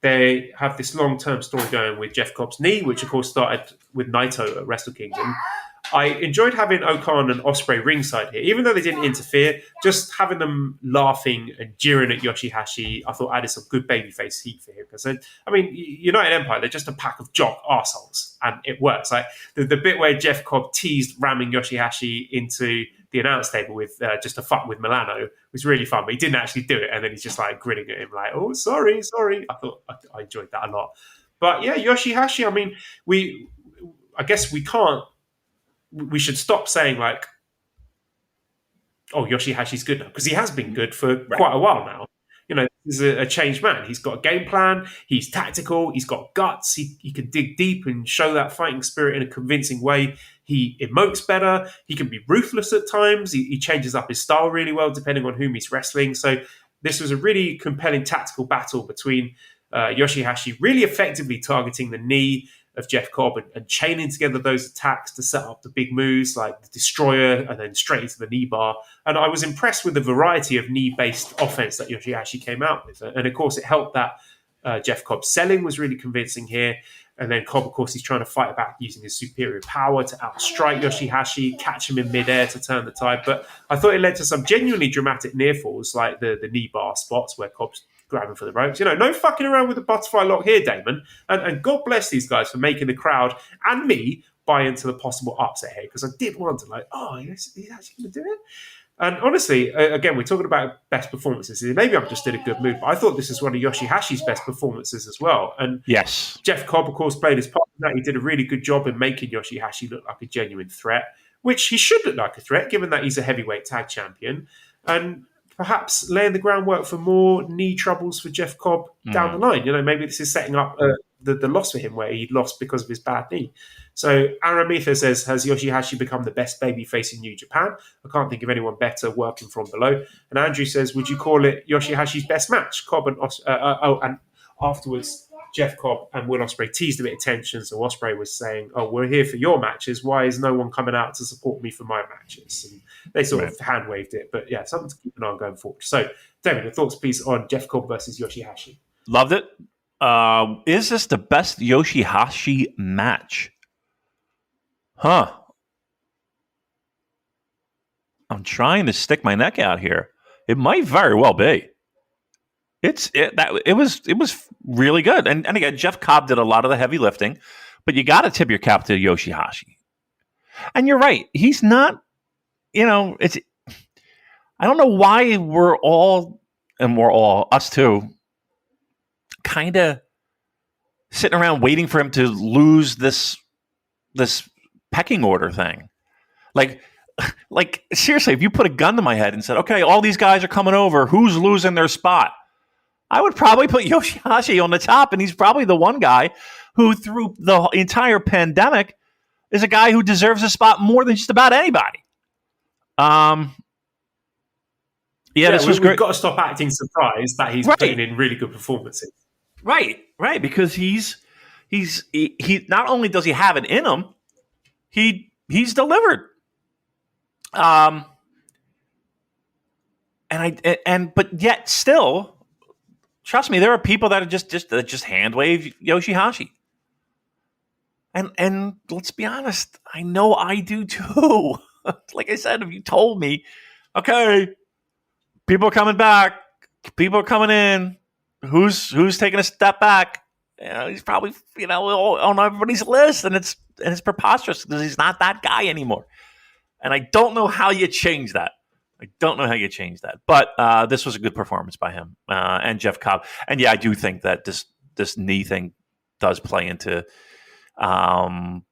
D: They have this long-term story going with Jeff Cobb's knee, which of course started with Naito at Wrestle Kingdom. I enjoyed having Okan and Ospreay ringside here, even though they didn't interfere. Just having them laughing and jeering at Yoshi-Hashi, I thought added some good babyface heat for him. Because United Empire, they're just a pack of jock arseholes, and it works. Like the bit where Jeff Cobb teased ramming Yoshi-Hashi into the announce table with just a fuck with Milano was really fun, but he didn't actually do it, and then he's just like grinning at him, like, "Oh, sorry." I thought I enjoyed that a lot. But yeah, Yoshi-Hashi. I mean, I guess we can't. We should stop saying like, "Oh, Yoshi-Hashi's good now," because he has been good for quite a while now. He's a changed man. He's got a game plan. He's tactical. He's got guts. He can dig deep and show that fighting spirit in a convincing way. He emotes better. He can be ruthless at times. He changes up his style really well depending on whom he's wrestling. So this was a really compelling tactical battle between Yoshi-Hashi really effectively targeting the knee of Jeff Cobb and chaining together those attacks to set up the big moves like the Destroyer and then straight into the knee bar. And I was impressed with the variety of knee-based offense that Yoshi-Hashi came out with. And of course, it helped that Jeff Cobb's selling was really convincing here. And then Cobb, of course, he's trying to fight back using his superior power to outstrike Yoshi-Hashi, catch him in midair to turn the tide. But I thought it led to some genuinely dramatic near falls, like the knee bar spots where Cobb's grabbing for the ropes. No fucking around with the butterfly lock here, Damon. And God bless these guys for making the crowd and me buy into the possible upset here, because I did wonder, like, oh, he's actually going to do it? And honestly, again, we're talking about best performances. Maybe I'm just in a good mood, but I thought this was one of Yoshi-Hashi's best performances as well. And
E: yes,
D: Jeff Cobb, of course, played his part in that. He did a really good job in making Yoshi-Hashi look like a genuine threat, which he should look like a threat, given that he's a heavyweight tag champion. And perhaps laying the groundwork for more knee troubles for Jeff Cobb down the line. Maybe this is setting up the loss for him where he lost because of his bad knee. So Aramitha says, has Yoshi-Hashi become the best babyface in New Japan? I can't think of anyone better working from below. And Andrew says, would you call it Yoshi-Hashi's best match? Cobb and and afterwards, Jeff Cobb and Will Ospreay teased a bit of tension. So Ospreay was saying, oh, we're here for your matches. Why is no one coming out to support me for my matches? And they sort of hand-waved it. But yeah, something to keep an eye on going forward. So, David, your thoughts, please, on Jeff Cobb versus Yoshi-Hashi.
E: Loved it. Is this the best Yoshi-Hashi match? Huh. I'm trying to stick my neck out here. It might very well be. It was really good. And again, Jeff Cobb did a lot of the heavy lifting, but you got to tip your cap to Yoshi-Hashi. And you're right. He's not, I don't know why we're all, us too, kind of sitting around waiting for him to lose this pecking order thing. Like seriously, if you put a gun to my head and said, okay, all these guys are coming over, who's losing their spot? I would probably put Yoshi-Hashi on the top, and he's probably the one guy who, through the entire pandemic, is a guy who deserves a spot more than just about anybody. This was great.
D: We've got to stop acting surprised that he's putting in really good performances.
E: Right, because he's not only does he have it in him, he's delivered. But yet still, Trust me, there are people that are just hand wave Yoshi-Hashi. And let's be honest, I know I do too. Like I said, if you told me, okay, people are coming back, people are coming in, who's taking a step back? He's probably on everybody's list, and it's preposterous because he's not that guy anymore. And I don't know how you change that. But this was a good performance by him and Jeff Cobb. And yeah, I do think that this knee thing does play into. Again,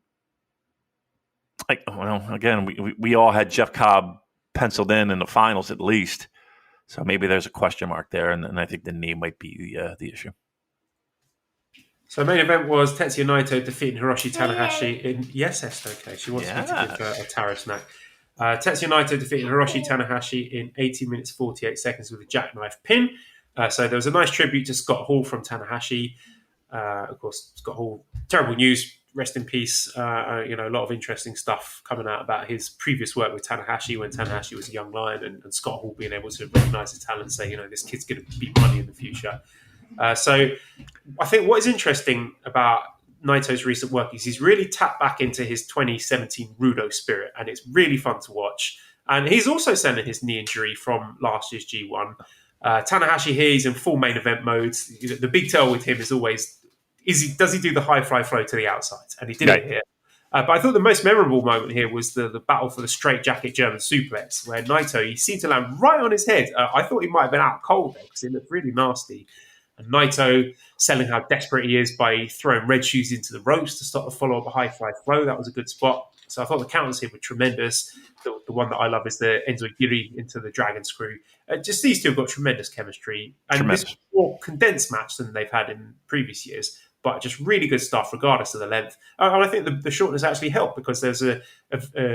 E: we all had Jeff Cobb penciled in the finals at least. So maybe there's a question mark there, and I think the knee might be the issue.
D: So main event was Tetsuya Naito defeating Hiroshi Tanahashi in... Yes, Esther, okay. She wants me to give a Tara snack. Tetsuya Naito defeating Hiroshi Tanahashi in 18 minutes 48 seconds with a jackknife pin. So there was a nice tribute to Scott Hall from Tanahashi. Of course, Scott Hall, terrible news. Rest in peace. A lot of interesting stuff coming out about his previous work with Tanahashi when Tanahashi was a young lion, and Scott Hall being able to recognise his talent and say, this kid's going to beat money in the future. So I think what is interesting about Naito's recent work is he's really tapped back into his 2017 Rudo spirit, and it's really fun to watch. And he's also selling his knee injury from last year's G1. Tanahashi here, he's in full main event mode. The big tell with him is always, does he do the high fly flow to the outside? And he did it here. But I thought the most memorable moment here was the battle for the straight jacket German suplex, where Naito, he seemed to land right on his head. I thought he might have been out cold there because it looked really nasty. And Naito selling how desperate he is by throwing red shoes into the ropes to stop the follow-up high fly flow. That was a good spot. So I thought the counters here were tremendous. The one that I love is the Enzo Giri into the Dragon Screw. Just these two have got tremendous chemistry. And this is a more condensed match than they've had in previous years, but just really good stuff regardless of the length. And I think the shortness actually helped because there's a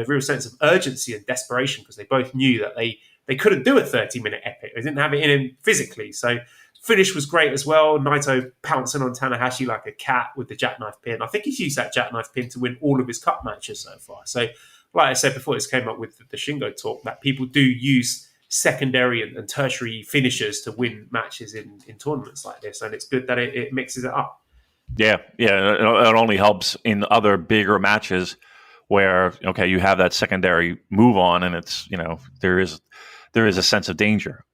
D: real sense of urgency and desperation because they both knew that they couldn't do a 30-minute epic. They didn't have it in him physically. So finish was great as well. Naito pouncing on Tanahashi like a cat with the jackknife pin. I think he's used that jackknife pin to win all of his cup matches so far. So, like I said before, this came up with the Shingo talk, that people do use secondary and tertiary finishers to win matches in tournaments like this. And it's good that it mixes it up.
E: Yeah. It only helps in other bigger matches where, okay, you have that secondary move on and it's, there is a sense of danger.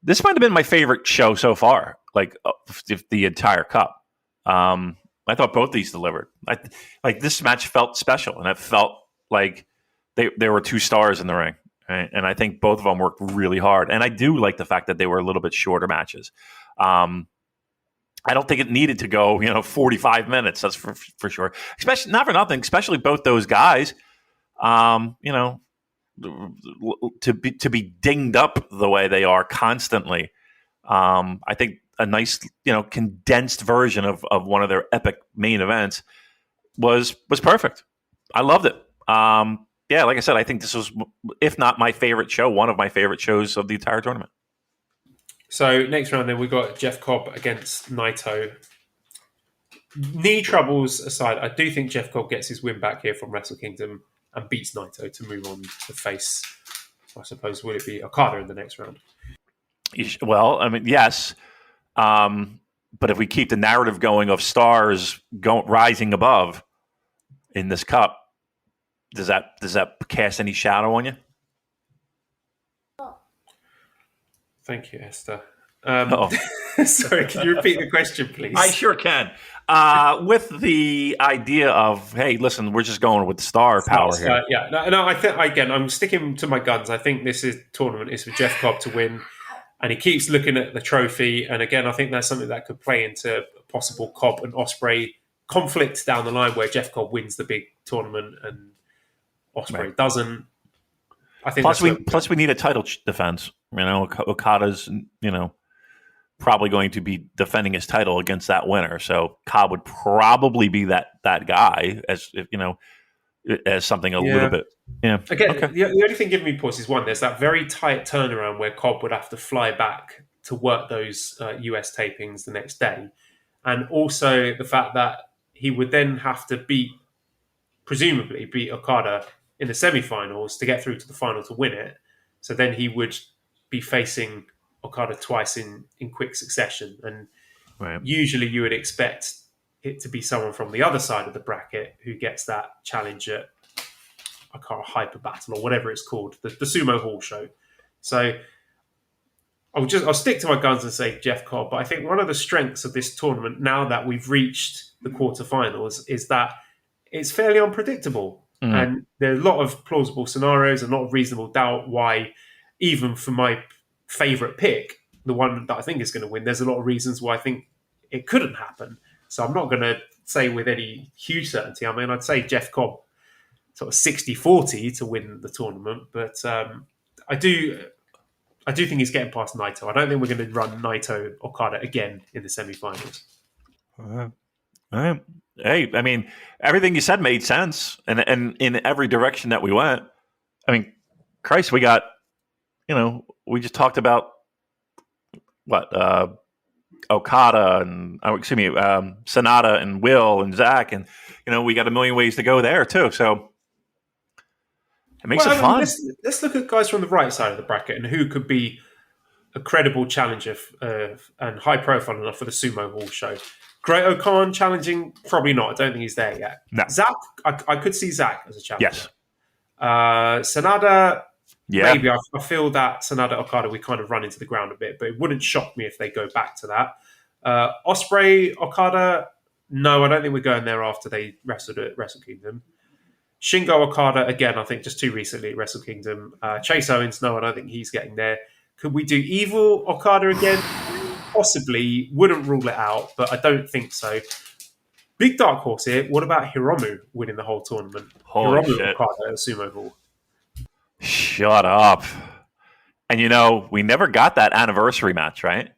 E: This might have been my favorite show so far, like the entire cup. I thought both these delivered. This match felt special, and it felt like there were two stars in the ring. Right? And I think both of them worked really hard. And I do like the fact that they were a little bit shorter matches. I don't think it needed to go, 45 minutes. That's for sure. Especially not for nothing. Especially both those guys. To be dinged up the way they are constantly. I think a nice, condensed version of one of their epic main events was perfect. I loved it. Like I said, I think this was, if not my favorite show, one of my favorite shows of the entire tournament.
D: So next round then we got Jeff Cobb against Naito. Knee troubles aside, I do think Jeff Cobb gets his win back here from Wrestle Kingdom and beats Naito to move on to face, I suppose, would it be Okada in the next round?
E: Well, I mean, yes. But if we keep the narrative going of stars rising above in this cup, does that cast any shadow on you?
D: Thank you, Esther. Sorry, can you repeat the question, please?
E: I sure can. With the idea of, hey, listen, we're just going with star power here.
D: No, I think, again, I'm sticking to my guns. I think this tournament is for Jeff Cobb to win, and he keeps looking at the trophy. And again, I think that's something that could play into a possible Cobb and Ospreay conflict down the line where Jeff Cobb wins the big tournament and Ospreay doesn't. I think
E: plus we need a title defense. Okada's, probably going to be defending his title against that winner. So Cobb would probably be that guy as something a little bit. Yeah.
D: Again, okay. The only thing giving me pause is one, there's that very tight turnaround where Cobb would have to fly back to work those US tapings the next day. And also the fact that he would then have to presumably beat Okada in the semifinals to get through to the final to win it. So then he would be facing Okada twice in quick succession. And
E: Right.
D: usually you would expect it to be someone from the other side of the bracket who gets that challenge at Hyper Battle or whatever it's called, the Sumo Hall show. So I'll stick to my guns and say Jeff Cobb. But I think one of the strengths of this tournament, now that we've reached the quarterfinals, is that it's fairly unpredictable. And there are a lot of plausible scenarios, a lot of reasonable doubt why, even for my favourite pick, the one that I think is going to win, there's a lot of reasons why I think it couldn't happen. So I'm not going to say with any huge certainty. I mean, I'd say Jeff Cobb sort of 60-40 to win the tournament. But I do think he's getting past Naito. I don't think we're going to run Naito Okada again in the semi-finals.
E: All right. Hey, I mean, everything you said made sense, and in every direction that we went. I mean, Christ, we got, we just talked about what Okada and Sonata and Will and Zach, and we got a million ways to go there too. So it makes it fun.
D: Let's look at guys from the right side of the bracket and who could be a credible challenger and high profile enough for the Sumo Hall show. Great-O-Khan challenging? Probably not. I don't think he's there yet.
E: No.
D: Zach, I could see Zach as a challenger.
E: Yes.
D: Sanada,
E: yeah.
D: Maybe. I feel that Sanada Okada, we kind of run into the ground a bit, but it wouldn't shock me if they go back to that. Ospreay, Okada, no, I don't think we're going there after they wrestled at Wrestle Kingdom. Shingo Okada, again, I think just too recently at Wrestle Kingdom. Chase Owens, no, I don't think he's getting there. Could we do Evil Okada again? Possibly. Wouldn't rule it out, but I don't think so. Big dark horse here. What about Hiromu winning the whole tournament?
E: Holy
D: Hiromu
E: shit.
D: Okada at Sumo Hall.
E: Shut up. And we never got that anniversary match, right?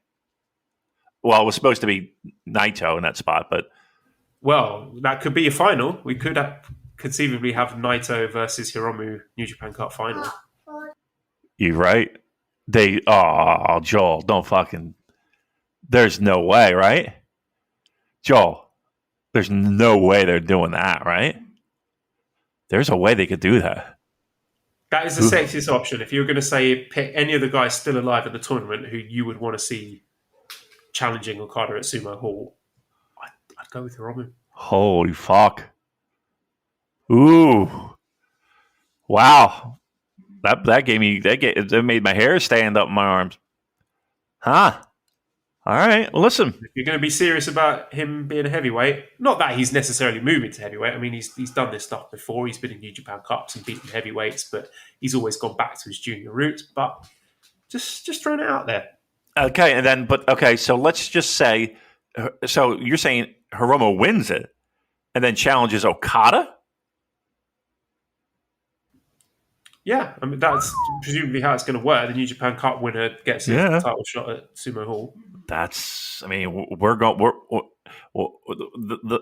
E: Well, it was supposed to be Naito in that spot, but...
D: Well, that could be a final. We could conceivably have Naito versus Hiromu New Japan Cup final.
E: You're right. Joel, don't fucking... There's no way, right? Joel, there's no way they're doing that, right? There's a way they could do that.
D: That is the sexiest option. If you were going to say pick any of the guys still alive at the tournament who you would want to see challenging Okada at Sumo Hall, I'd go with Hiromu.
E: Holy fuck. Ooh. Wow. That made my hair stand up in my arms. Huh? All right, listen.
D: If you're going to be serious about him being a heavyweight, not that he's necessarily moving to heavyweight. I mean, he's done this stuff before. He's been in New Japan Cups and beaten heavyweights, but he's always gone back to his junior roots. But just throwing it out there.
E: Okay, so let's just say, so you're saying Hiromu wins it and then challenges Okada?
D: Yeah, I mean, that's presumably how it's going to work. The New Japan Cup winner gets his title shot at Sumo Hall.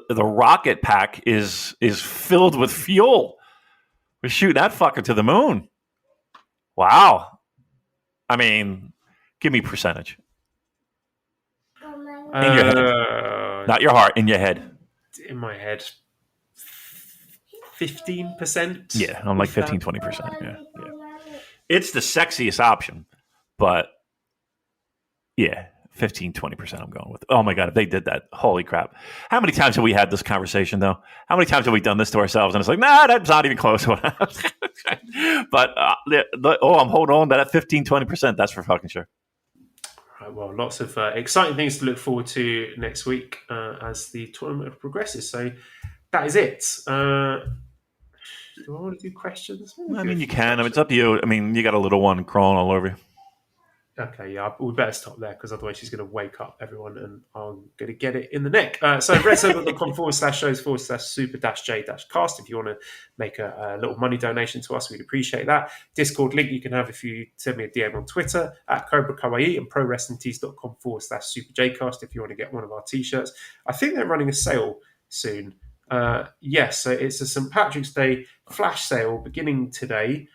E: The rocket pack is filled with fuel. We're shooting that fucker to the moon. Wow. I mean, give me percentage. In your head. Not your heart, in your head.
D: In my head. 15%?
E: Yeah, I'm like 15, 20%. Yeah. It's the sexiest option, but yeah, 15, 20% I'm going with. Oh my God, if they did that, holy crap. How many times have we had this conversation though? How many times have we done this to ourselves? And it's like, nah, that's not even close. But I'm holding on to that 15, 20%. That's for fucking sure.
D: Right, well, lots of exciting things to look forward to next week as the tournament progresses. So that is it. Do I want to do questions?
E: I mean, you can. I mean, it's up to you. I mean, you got a little one crawling all over you.
D: Okay, yeah, we better stop there because otherwise she's going to wake up everyone and I'm going to get it in the neck. So redcircle.com/shows/super-j-cast if you want to make a little money donation to us, we'd appreciate that. Discord link you can have if you send me a DM on Twitter at Cobra Kawaii and prowrestlingtees.com/super-j-cast if you want to get one of our t-shirts. I think they're running a sale soon. Yes, so it's a St. Patrick's Day flash sale beginning today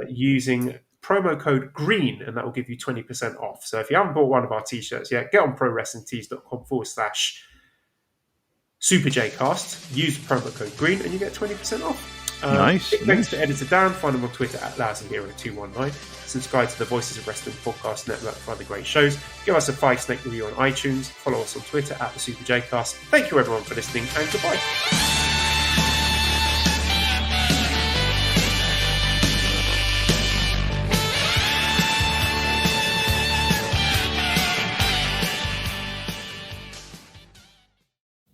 D: using promo code GREEN, and that will give you 20% off. So if you haven't bought one of our t-shirts yet, get on prowrestlingtees.com/superjcast, use promo code GREEN, and you get 20% off.
E: Nice.
D: Big thanks to editor Dan. Find him on Twitter at LousyHero219. Subscribe to the Voices of Wrestling Podcast Network for other great shows. Give us a 5-snake review on iTunes. Follow us on Twitter at the SuperJcast. Thank you everyone for listening, and goodbye.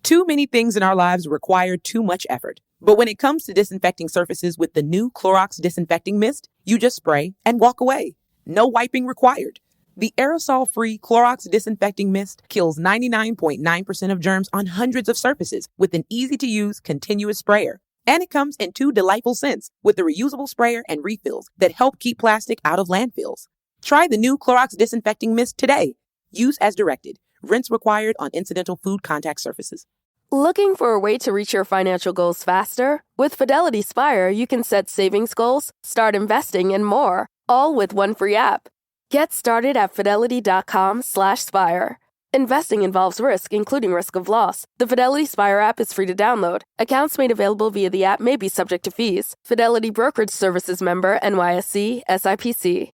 A: Too many things in our lives require too much effort. But when it comes to disinfecting surfaces with the new Clorox Disinfecting Mist, you just spray and walk away. No wiping required. The aerosol-free Clorox Disinfecting Mist kills 99.9% of germs on hundreds of surfaces with an easy-to-use continuous sprayer. And it comes in 2 delightful scents with the reusable sprayer and refills that help keep plastic out of landfills. Try the new Clorox Disinfecting Mist today. Use as directed. Rinse required on incidental food contact surfaces.
F: Looking for a way to reach your financial goals faster? With Fidelity Spire, you can set savings goals, start investing, and more, all with one free app. Get started at fidelity.com/spire. Investing involves risk, including risk of loss. The Fidelity Spire app is free to download. Accounts made available via the app may be subject to fees. Fidelity Brokerage Services member NYSE, SIPC.